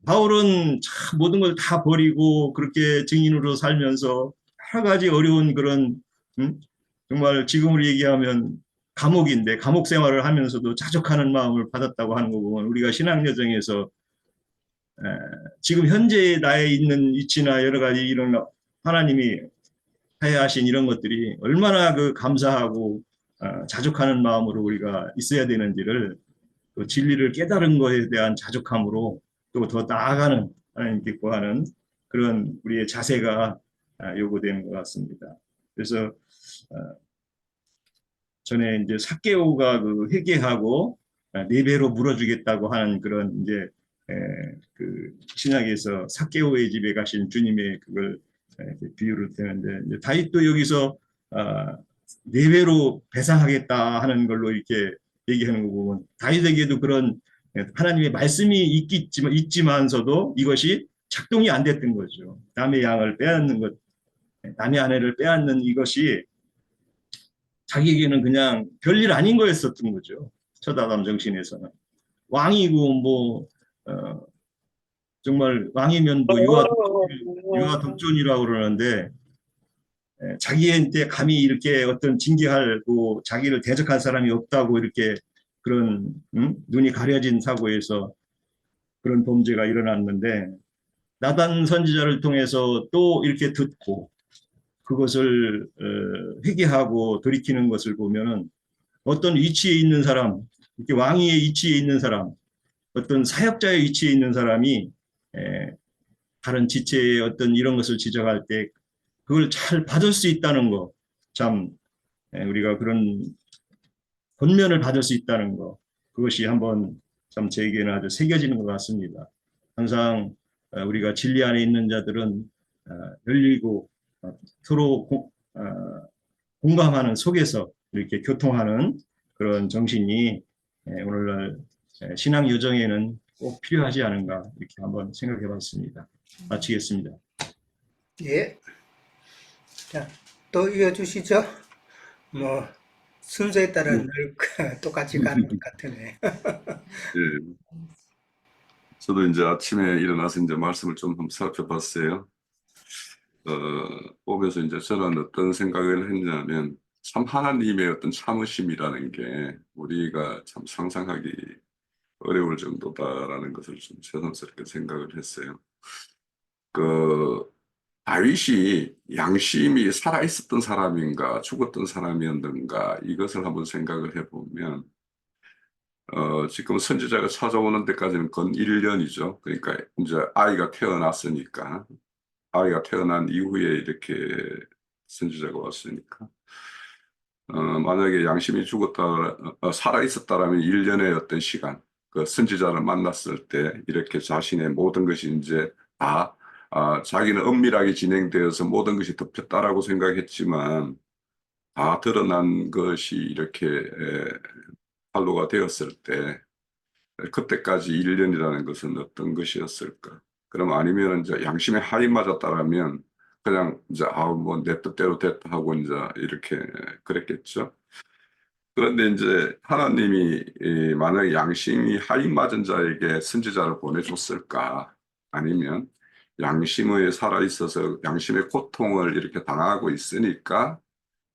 바울은 참 모든 걸 다 버리고 그렇게 증인으로 살면서 여러 가지 어려운 그런 정말 지금으로 얘기하면 감옥인데 감옥 생활을 하면서도 자족하는 마음을 받았다고 하는 거 보면, 우리가 신앙 여정에서 지금 현재 나에 있는 위치나 여러 가지 이런 하나님이 하신 이런 것들이 얼마나 그 감사하고 자족하는 마음으로 우리가 있어야 되는지를, 그 진리를 깨달은 것에 대한 자족함으로 또 더 나아가는 하나님께 구하는 그런 우리의 자세가 요구되는 것 같습니다. 그래서 전에 이제 삭개오가 그 회개하고 네 배로 물어주겠다고 하는 그런 이제 그 신약에서 삭개오의 집에 가신 주님의 그걸 비유를 드는데, 이제 다윗도 여기서 네 배로 배상하겠다 하는 걸로 이렇게 얘기하는 거 보면, 다윗에게도 그런 하나님의 말씀이 있지만서도 이것이 작동이 안 됐던 거죠. 남의 양을 빼앗는 것, 남의 아내를 빼앗는 이것이 자기에게는 그냥 별일 아닌 거였었던 거죠. 처다담 정신에서는. 왕이고 뭐 정말 왕이면 뭐 유아 독존이라고 그러는데, 자기한테 감히 이렇게 어떤 징계하고 자기를 대적할 사람이 없다고 이렇게 그런 눈이 가려진 사고에서 그런 범죄가 일어났는데, 나단 선지자를 통해서 또 이렇게 듣고 그것을 회개하고 돌이키는 것을 보면은, 어떤 위치에 있는 사람, 이렇게 왕위의 위치에 있는 사람, 어떤 사역자의 위치에 있는 사람이 다른 지체의 어떤 이런 것을 지적할 때 그걸 잘 받을 수 있다는 거, 참 우리가 그런 권면을 받을 수 있다는 거, 그것이 한번 참 저에게는 아주 새겨지는 것 같습니다. 항상 우리가 진리 안에 있는 자들은 열리고 서로 공감하는 속에서 이렇게 교통하는 그런 정신이 오늘날 신앙 여정에는 꼭 필요하지 않은가 이렇게 한번 생각해 봤습니다. 마치겠습니다. 예. 자, 또 이어주시죠. 뭐, 순서에 따라 네. 늘 똑같이 가는 것 같으네. 예, 저도 이제 아침에 일어나서 이제 말씀을 좀 한번 살펴봤어요. 보면서 이제 저는 어떤 생각을 했냐면, 참 하나님의 어떤 참으심이라는 게 우리가 참 상상하기 어려울 정도다라는 것을 좀 새삼스럽게 생각을 했어요. 그, 다윗이 양심이 살아있었던 사람인가, 죽었던 사람이었는가, 이것을 한번 생각을 해보면, 지금 선지자가 찾아오는 데까지는 건 1년이죠. 그러니까 이제 아이가 태어났으니까, 아이가 태어난 이후에 이렇게 선지자가 왔으니까, 만약에 양심이 살아 있었다라면 1년의 어떤 시간, 그 선지자를 만났을 때 이렇게 자신의 모든 것이 이제 다, 자기는 은밀하게 진행되어서 모든 것이 덮였다라고 생각했지만, 다 드러난 것이 이렇게 발로가 되었을 때, 그때까지 1년이라는 것은 어떤 것이었을까? 그럼 아니면 이제 양심의 할이 맞았다라면 그냥 이제 뭐 내 뜻대로 됐다 하고 이제 이렇게 그랬겠죠. 그런데 이제 하나님이 만약에 양심이 할이 맞은 자에게 선지자를 보내줬을까? 아니면 양심의 살아 있어서 양심의 고통을 이렇게 당하고 있으니까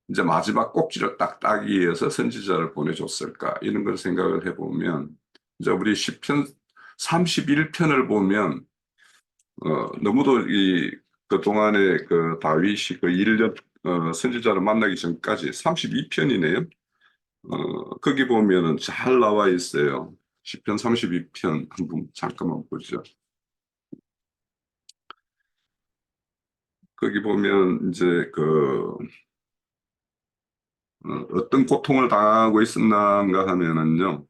이제 마지막 꼭지를 딱 따기 위해서 선지자를 보내줬을까? 이런 걸 생각을 해보면, 이제 우리 시편 31편을 보면, 너무도 그동안에 그 다윗이 그 1년, 선지자를 만나기 전까지 32편이네요. 거기 보면은 잘 나와 있어요. 시편 32편 한번 잠깐만 보죠. 거기 보면 이제 어떤 고통을 당하고 있었는가 하면은요.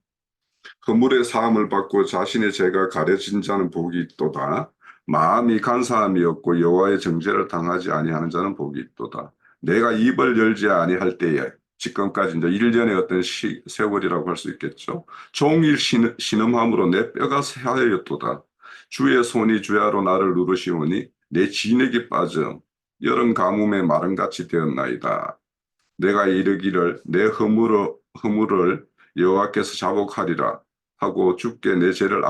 허물의 사함을 받고 자신의 죄가 가려진 자는 복이 있도다. 마음이 간사함이 없고 여호와의 정죄를 당하지 아니하는 자는 복이 있도다. 내가 입을 열지 아니할 때에 지금까지 이제 1년의 어떤 세월이라고 할 수 있겠죠. 종일 신음함으로 내 뼈가 새하였도다. 주의 손이 주야로 나를 누르시오니 내 진액이 빠져 여름 가뭄에 마름같이 되었나이다. 내가 이르기를 내 허물을 여호와께서 자복하리라 하고 주께 내 죄를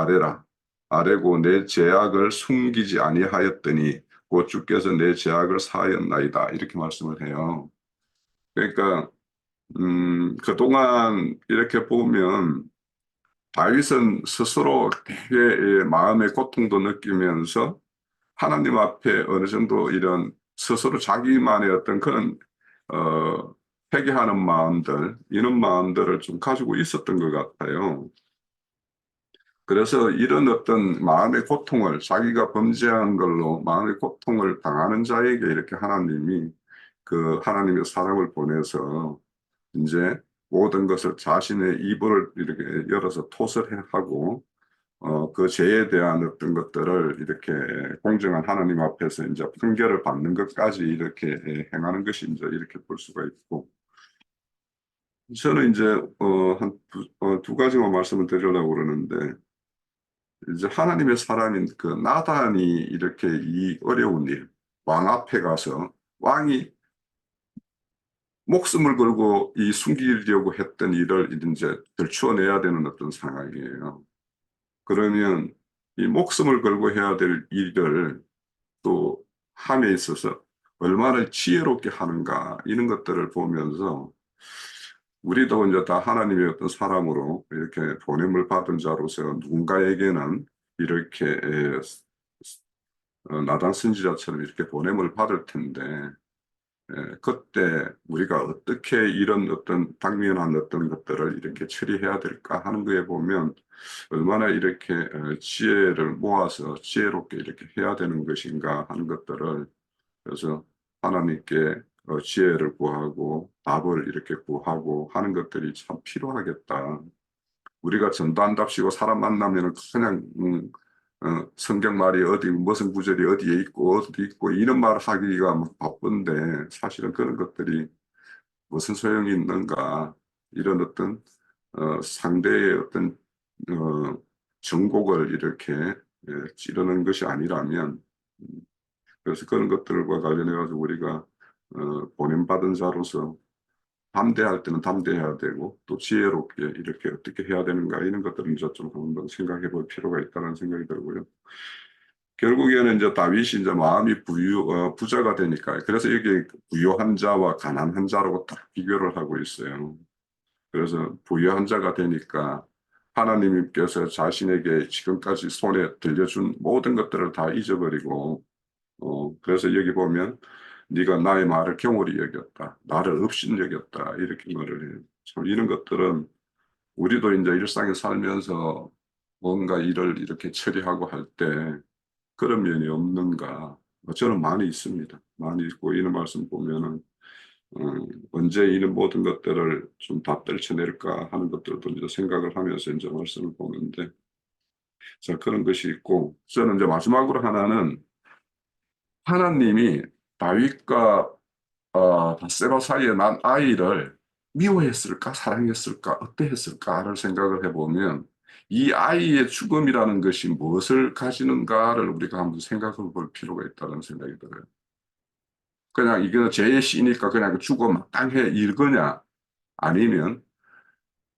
아뢰고 내 죄악을 숨기지 아니하였더니 곧 주께서 내 죄악을 사하였나이다. 이렇게 말씀을 해요. 그러니까 그동안 이렇게 보면 다윗은 스스로 되게 마음의 고통도 느끼면서 하나님 앞에 어느 정도 이런 스스로 자기만의 어떤 그런 회개하는 마음들, 이런 마음들을 좀 가지고 있었던 것 같아요. 그래서 이런 어떤 마음의 고통을 자기가 범죄한 걸로 마음의 고통을 당하는 자에게 이렇게 하나님이 그 하나님의 사랑을 보내서 이제 모든 것을 자신의 이불을 이렇게 열어서 토설하고 그 죄에 대한 어떤 것들을 이렇게 공정한 하나님 앞에서 이제 판결을 받는 것까지 이렇게 행하는 것이 이제 이렇게 볼 수가 있고, 저는 이제 두 가지만 말씀을 드리려고 그러는데, 이제 하나님의 사람인 그 나단이 이렇게 이 어려운 일, 왕 앞에 가서 왕이 목숨을 걸고 이 숨기려고 했던 일을 이제 들추어내야 되는 어떤 상황이에요. 그러면 이 목숨을 걸고 해야 될 일을 또 함에 있어서 얼마나 지혜롭게 하는가, 이런 것들을 보면서 우리도 이제 다 하나님의 어떤 사람으로 이렇게 보냄을 받은 자로서 누군가에게는 이렇게 나단 선지자처럼 이렇게 보냄을 받을 텐데, 그때 우리가 어떻게 이런 어떤 당면한 어떤 것들을 이렇게 처리해야 될까 하는 거에 보면 얼마나 이렇게 지혜를 모아서 지혜롭게 이렇게 해야 되는 것인가 하는 것들을, 그래서 하나님께 지혜를 구하고 답을 이렇게 구하고 하는 것들이 참 필요하겠다. 우리가 전도한답시고 사람 만나면 그냥 성경 말이 어디 무슨 구절이 어디에 있고 어디 있고 이런 말 하기가 막 바쁜데 사실은 그런 것들이 무슨 소용이 있는가 이런 어떤 상대의 어떤 어, 정곡을 이렇게 찌르는 것이 아니라면 음, 그래서 그런 것들과 관련해 가지고 우리가 보냄받은 자로서 담대할 때는 담대해야 되고 또 지혜롭게 이렇게 어떻게 해야 되는가 이런 것들은 이제 좀 한번 생각해 볼 필요가 있다는 생각이 들고요. 결국에는 이제 다윗이 이제 마음이 부자가 되니까 그래서 여기 부유한 자와 가난한 자라고 딱 비교를 하고 있어요. 그래서 부유한 자가 되니까 하나님께서 자신에게 지금까지 손에 들려준 모든 것들을 다 잊어버리고 그래서 여기 보면 네가 나의 말을 경홀히 여겼다. 나를 업신 여겼다. 이렇게 말을 해요. 참 이런 것들은 우리도 이제 일상에 살면서 뭔가 일을 이렇게 처리하고 할 때 그런 면이 없는가? 저는 많이 있습니다. 많이 있고 이런 말씀 보면은 언제 이런 모든 것들을 좀 다 떨쳐낼까 하는 것들도 이제 생각을 하면서 이제 말씀을 보는데 자 그런 것이 있고 저는 이제 마지막으로 하나는 하나님이 다윗과 밧세바 사이에 난 아이를 미워했을까 사랑했을까 어떠했을까를 생각을 해보면 이 아이의 죽음이라는 것이 무엇을 가지는가를 우리가 한번 생각해 볼 필요가 있다는 생각이 들어요. 그냥 이거 죄의 씨니까 그냥 죽어 마땅해 이거냐 아니면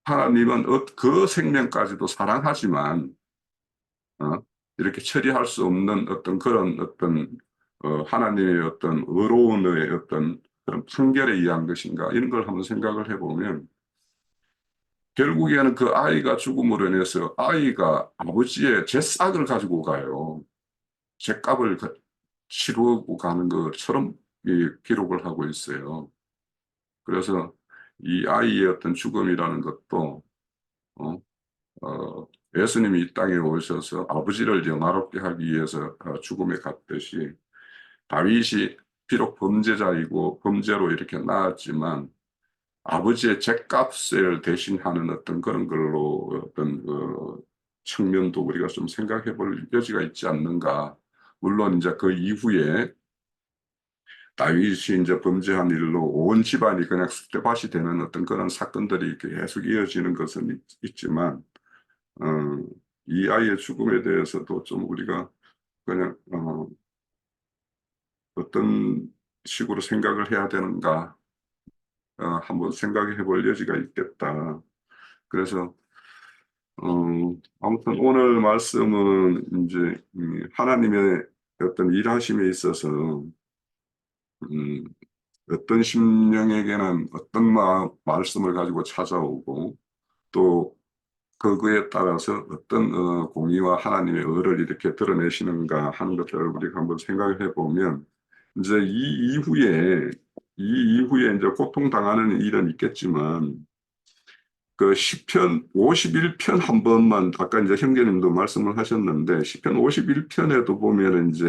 하나님은 그 생명까지도 사랑하지만 어? 이렇게 처리할 수 없는 어떤 그런 어떤 하나님의 어떤 의로운의 어떤 그런 판결에 의한 것인가 이런 걸 한번 생각을 해보면 결국에는 그 아이가 죽음으로 인해서 아이가 아버지의 죄싹을 가지고 가요. 죄값을 치르고 가는 것처럼 이 기록을 하고 있어요. 그래서 이 아이의 어떤 죽음이라는 것도 어, 예수님이 이 땅에 오셔서 아버지를 영화롭게 하기 위해서 죽음에 갔듯이 다윗이 비록 범죄자이고 범죄로 이렇게 나왔지만 아버지의 죗값을 대신하는 어떤 그런 걸로 어떤 측면도 우리가 좀 생각해 볼 여지가 있지 않는가. 물론 이제 그 이후에 다윗이 이제 범죄한 일로 온 집안이 그냥 쑥대밭이 되는 어떤 그런 사건들이 이렇게 계속 이어지는 것은 있지만 어, 이 아이의 죽음에 대해서도 좀 우리가 그냥 어떤 식으로 생각을 해야 되는가 한번 생각해 볼 여지가 있겠다. 그래서 아무튼 오늘 말씀은 이제 하나님의 어떤 일하심에 있어서 음, 어떤 심령에게는 어떤 말씀을 가지고 찾아오고 또 그거에 따라서 어떤 공의와 하나님의 의를 이렇게 드러내시는가 하는 것들을 우리가 한번 생각을 해보면 이제 이 이후에 이제 고통당하는 일은 있겠지만 그 시편 51편 한 번만 아까 이제 형제님도 말씀을 하셨는데 시편 51편에도 보면은 이제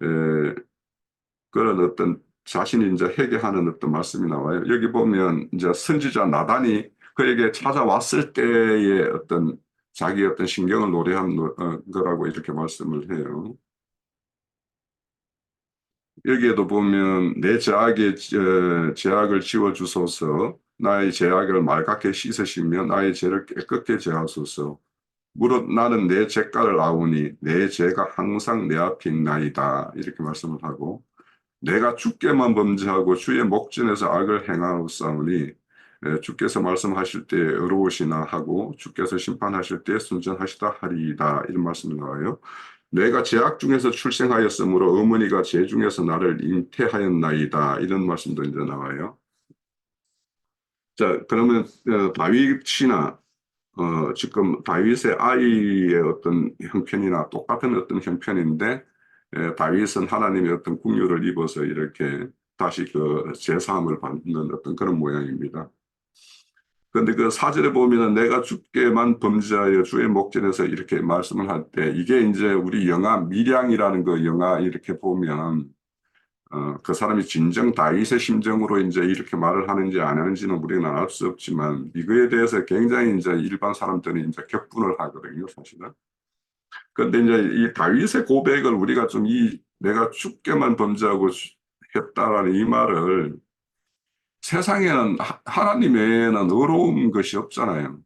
에, 그런 어떤 자신이 이제 회개하는 어떤 말씀이 나와요. 여기 보면 이제 선지자 나단이 그에게 찾아왔을 때의 어떤 자기 어떤 신경을 노래한 거라고 이렇게 말씀을 해요. 여기에도 보면 내 죄악을 지워주소서 나의 죄악을 맑게 씻으시며 나의 죄를 깨끗게 제하소서 무릇 나는 내 죄가를 아우니 내 죄가 항상 내 앞에 있나이다 이렇게 말씀을 하고 내가 주께만 범죄하고 주의 목전에서 악을 행하옵사오니 주께서 말씀하실 때 의로우시나 하고 주께서 심판하실 때 순전하시다 하리이다 이런 말씀이 나와요. 내가 죄악 중에서 출생하였으므로 어머니가 죄 중에서 나를 잉태하였나이다 이런 말씀도 이제 나와요. 자 그러면 다윗이나 지금 다윗의 아이의 어떤 형편이나 똑같은 어떤 형편인데 다윗은 하나님의 어떤 긍휼을 입어서 이렇게 다시 그 제사함을 받는 어떤 그런 모양입니다. 그런데 그 사절에 보면은 내가 주께만 범죄하여 주의 목전에서 이렇게 말씀을 할 때 이게 이제 우리 영화 밀양이라는 그 영화 이렇게 보면 그 사람이 진정 다윗의 심정으로 이제 이렇게 말을 하는지 안 하는지는 우리는 알 수 없지만 이거에 대해서 굉장히 이제 일반 사람들이 이제 격분을 하거든요, 사실은. 근데 이제 이 다윗의 고백을 우리가 좀 내가 죽게만 범죄하고 했다라는 이 말을 세상에는 하나님 외에는 의로운 것이 없잖아요.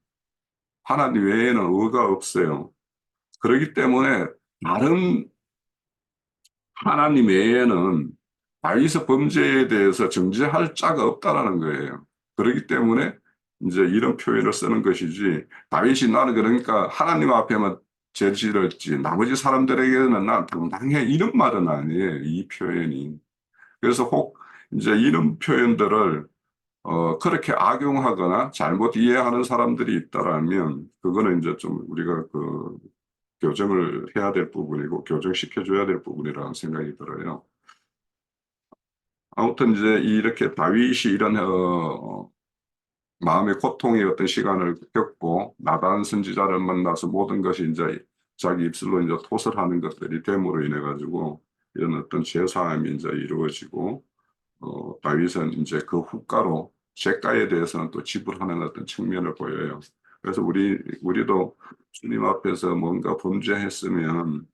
하나님 외에는 의가 없어요. 그렇기 때문에 다른 하나님 외에는 다윗의 범죄에 대해서 정죄할 자가 없다라는 거예요. 그렇기 때문에 이제 이런 표현을 쓰는 것이지, 다윗이 나는 그러니까 하나님 앞에만 죄 지었지 나머지 사람들에게는 난 당당해, 이런 말은 아니에요, 이 표현이. 그래서 혹 이제 이런 표현들을 그렇게 악용하거나 잘못 이해하는 사람들이 있다라면 그거는 이제 좀 우리가 그 교정을 해야 될 부분이고 교정시켜줘야 될 부분이라는 생각이 들어요. 아무튼 이제 이렇게 다윗이 이런 마음의 고통의 어떤 시간을 겪고 나단 선지자를 만나서 모든 것이 이제 자기 입술로 이제 토설하는 것들이 됨으로 인해 가지고 이런 어떤 죄사함이 이제 이루어지고 다윗은 이제 그 후가로 죄가에 대해서는 또 지불하는 어떤 측면을 보여요. 그래서 우리도 주님 앞에서 뭔가 범죄했으면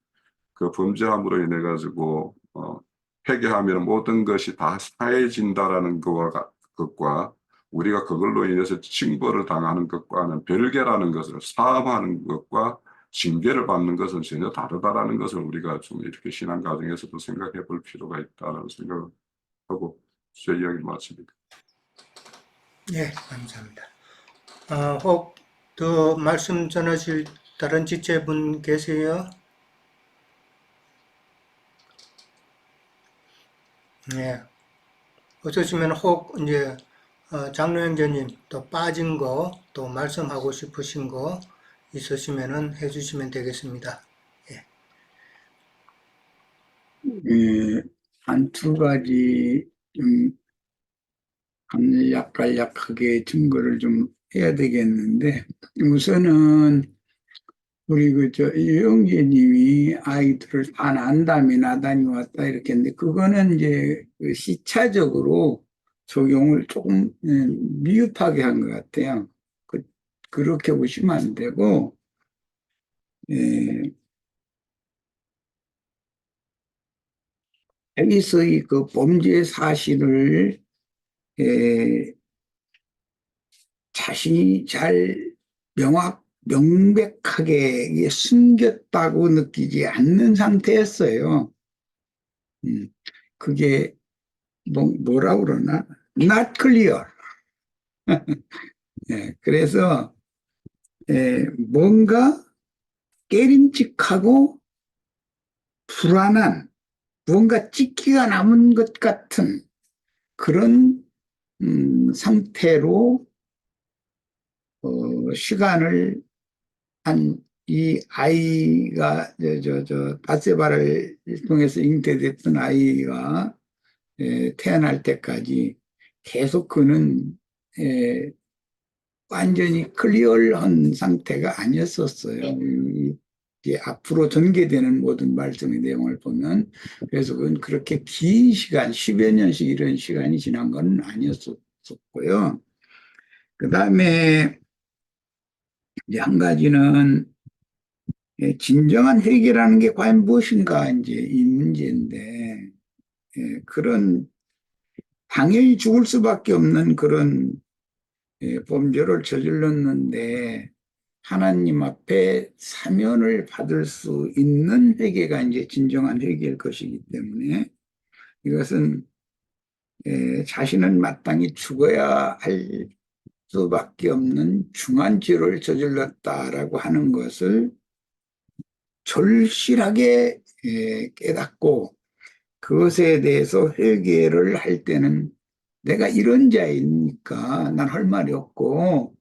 그 범죄함으로 인해 가지고 회개하면 모든 것이 다 사해진다라는 것과 우리가 그걸로 인해서 징벌을 당하는 것과는 별개라는 것을, 사함하는 것과 징계를 받는 것은 전혀 다르다라는 것을 우리가 좀 이렇게 신앙 과정에서도 생각해 볼 필요가 있다는 생각을 하고 제 이야기를 마칩니다. 예, 감사합니다. 혹 더 말씀 전하실 다른 지체분 계세요? 예. 없으시면 혹 이제 장로 형제님 또 빠진 거 또 말씀하고 싶으신 거 있으시면은 해주시면 되겠습니다. 예, 한 두 가지 좀 간략간략하게 증거를 좀 해야 되겠는데, 우선은 우리 유영재님이 아이들을 다 난 다음에 나단이 왔다 이렇게 했는데, 그거는 이제 그 시차적으로 적용을 조금 미흡하게 한 것 같아요. 그렇게 보시면 안 되고, 여기서의 그 범죄 사실을 자신이 잘 명백하게 숨겼다고 느끼지 않는 상태였어요. 그게 뭐라 그러나? Not clear. 그래서 뭔가 깨림칙하고 불안한, 뭔가 찌기가 남은 것 같은 그런 상태로 시간을 이 아이가 밧세바를 통해서 잉태됐던 아이가 태어날 때까지 계속 그는 완전히 클리어한 상태가 아니었었어요. 이제 앞으로 전개되는 모든 말씀의 내용을 보면, 그래서 그건 그렇게 긴 시간, 10여 년씩 이런 시간이 지난 건 아니었었고요. 그 다음에 이제 한 가지는 진정한 회개라는 게 과연 무엇인가, 이제 이 문제인데, 그런 당연히 죽을 수밖에 없는 그런 범죄를 저질렀는데 하나님 앞에 사면을 받을 수 있는 회개가 이제 진정한 회개일 것이기 때문에 이것은 자신은 마땅히 죽어야 할 수밖에 없는 중한 죄를 저질렀다라고 하는 것을 절실하게 깨닫고 그것에 대해서 회개를 할 때는 내가 이런 자이니까 난 할 말이 없고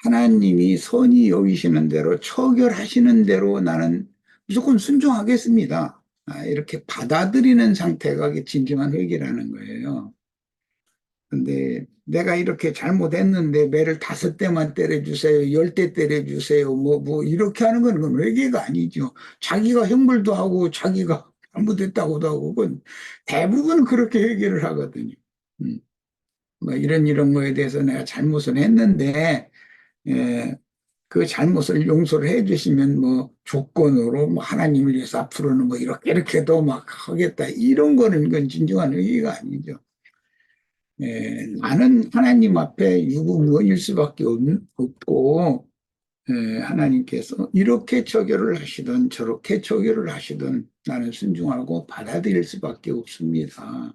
하나님이 선히 여기시는 대로 처결하시는 대로 나는 무조건 순종하겠습니다. 이렇게 받아들이는 상태가 진정한 회개라는 거예요. 근데 내가 이렇게 잘못했는데 매를 5대만 때려주세요, 10대 때려주세요, 뭐 이렇게 하는 건 그건 회개가 아니죠. 자기가 형벌도 하고 자기가 잘못했다고도 하고 그건 대부분 그렇게 회개를 하거든요. 뭐 이런 거에 대해서 내가 잘못은 했는데 그 잘못을 용서를 해주시면 뭐 조건으로 뭐 하나님을 위해서 앞으로는 뭐 이렇게도 막 하겠다 이런 거는 그건 진정한 의의가 아니죠. 나는 하나님 앞에 유구무원일 수밖에 없고 하나님께서 이렇게 처결을 하시든 저렇게 처결을 하시든 나는 순종하고 받아들일 수밖에 없습니다.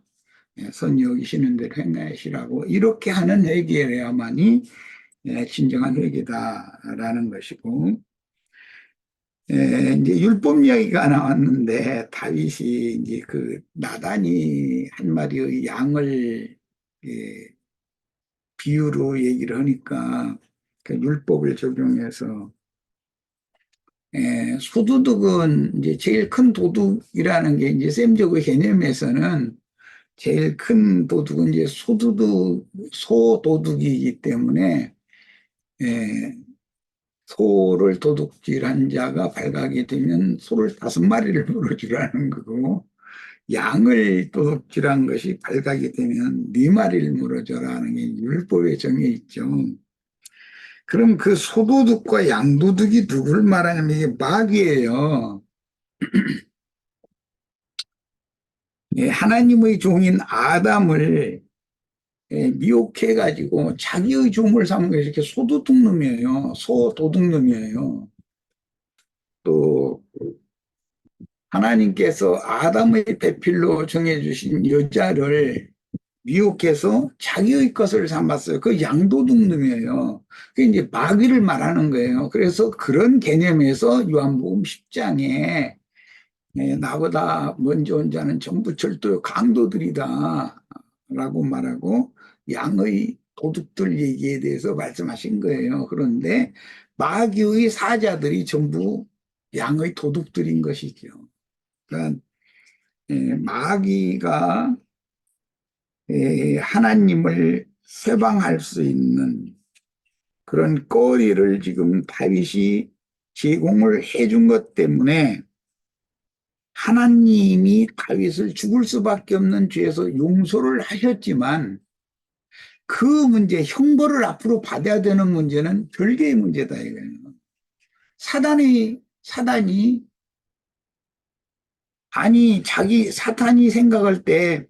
선히 여기시는 대로 행하시라고 이렇게 하는 회개여야만이 진정한 회개다라는 것이고, 이제 율법 이야기가 나왔는데 다윗이 이제 그 나단이 한 마리의 양을 비유로 얘기를 하니까 그 율법을 적용해서 소도둑은 이제 제일 큰 도둑이라는 게 이제 셈적의 개념에서는 제일 큰 도둑은 이제 소도둑이기 때문에 소를 도둑질한 자가 발각이 되면 소를 5마리를 물어주라는 거고 양을 도둑질한 것이 발각이 되면 4마리를 물어줘라는 게 율법에 정해 있죠. 그럼 그 소도둑과 양도둑이 누굴 말하냐면 이게 마귀예요. 하나님의 종인 아담을 미혹해가지고 자기의 종을 삼은 게 이렇게 소도둑놈이에요. 소도둑놈이에요. 또 하나님께서 아담의 배필로 정해주신 여자를 미혹해서 자기의 것을 삼았어요. 그 양도둑놈이에요. 그게 이제 마귀를 말하는 거예요. 그래서 그런 개념에서 요한복음 10장에 나보다 먼저 온 자는 전부 철도의 강도들이다 라고 말하고 양의 도둑들 얘기에 대해서 말씀하신 거예요. 그런데 마귀의 사자들이 전부 양의 도둑들인 것이죠. 그러니까 마귀가 하나님을 세방할 수 있는 그런 거리를 지금 다윗이 제공을 해준 것 때문에 하나님이 다윗을 죽을 수밖에 없는 죄에서 용서를 하셨지만 그 문제, 형벌을 앞으로 받아야 되는 문제는 별개의 문제다 이거예요. 사단이 아니 사탄이 생각할 때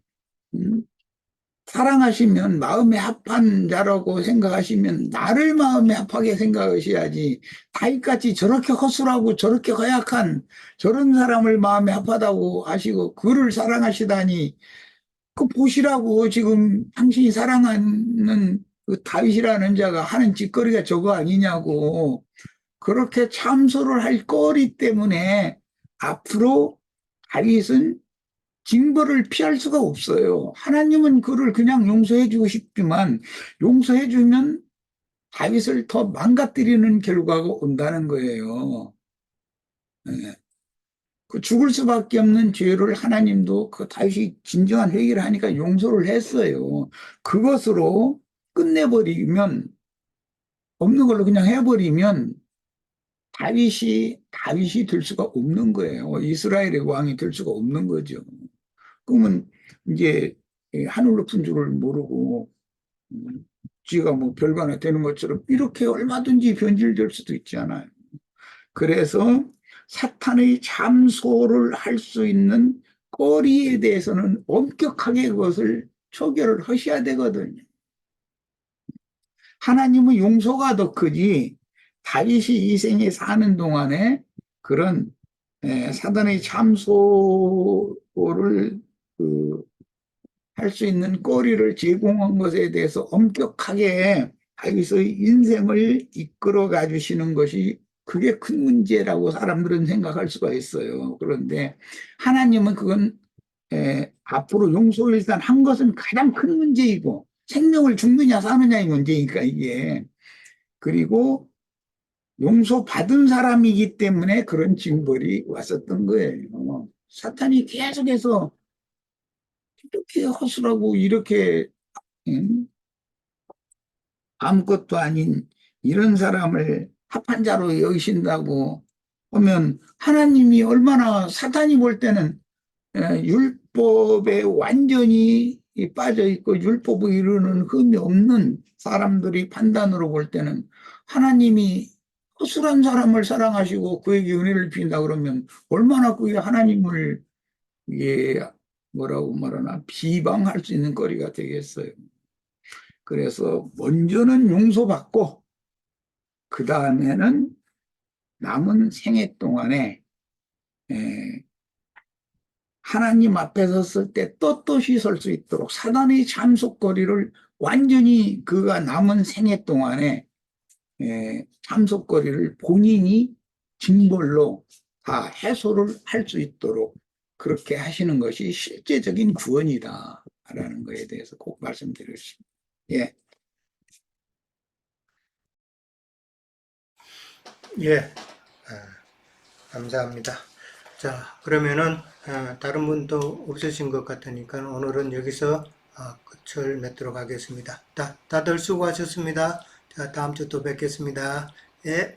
사랑하시면 마음에 합한 자라고 생각하시면 나를 마음에 합하게 생각하셔야지 다윗같이 저렇게 허술하고 저렇게 허약한 저런 사람을 마음에 합하다고 하시고 그를 사랑하시다니 그 보시라고 지금 당신이 사랑하는 그 다윗이라는 자가 하는 짓거리가 저거 아니냐고 그렇게 참소를 할 거리 때문에 앞으로 다윗은 징벌을 피할 수가 없어요. 하나님은 그를 그냥 용서해 주고 싶지만 용서해 주면 다윗을 더 망가뜨리는 결과가 온다는 거예요. 그 죽을 수밖에 없는 죄를 하나님도 그 다윗이 진정한 회개를 하니까 용서를 했어요. 그것으로 끝내버리면 없는 걸로 그냥 해버리면 다윗이 될 수가 없는 거예요. 이스라엘의 왕이 될 수가 없는 거죠. 그러면 이제 하늘 높은 줄을 모르고 쥐가 뭐 별거 하나 되는 것처럼 이렇게 얼마든지 변질될 수도 있잖아요. 그래서 사탄의 참소를 할 수 있는 거리에 대해서는 엄격하게 그것을 처결을 하셔야 되거든요. 하나님의 용서가 더 크지 다윗이 이 생에 사는 동안에 그런 사단의 참소를 할 수 있는 거리를 제공한 것에 대해서 엄격하게 다윗의 인생을 이끌어 가주시는 것이 그게 큰 문제라고 사람들은 생각할 수가 있어요. 그런데 하나님은 그건 앞으로 용서를 일단 한 것은 가장 큰 문제이고 생명을 죽느냐 사느냐의 문제니까 이게 그리고 용서받은 사람이기 때문에 그런 징벌이 왔었던 거예요. 사탄이 계속해서 이렇게 허술하고 이렇게 아무것도 아닌 이런 사람을 합한 자로 여기신다고 하면 하나님이 얼마나 사탄이 볼 때는 율법에 완전히 빠져 있고 율법을 이루는 흠이 없는 사람들이 판단으로 볼 때는 하나님이 허술한 사람을 사랑하시고 그에게 은혜를 빈다 그러면 얼마나 그게 하나님을 이게 뭐라고 말하나 비방할 수 있는 거리가 되겠어요. 그래서 먼저는 용서받고 그 다음에는 남은 생애 동안에 하나님 앞에 섰을 때 떳떳이 설 수 있도록 사단의 참속거리를 완전히 그가 남은 생애 동안에 참속거리를 본인이 징벌로 다 해소를 할 수 있도록 그렇게 하시는 것이 실제적인 구원이다라는 것에 대해서 꼭 말씀드리고 싶습니다. 예. 예, 감사합니다. 자, 그러면은 다른 분도 없으신 것 같으니까 오늘은 여기서 끝을 맺도록 하겠습니다. 다들 수고하셨습니다. 자, 다음 주 또 뵙겠습니다. 예.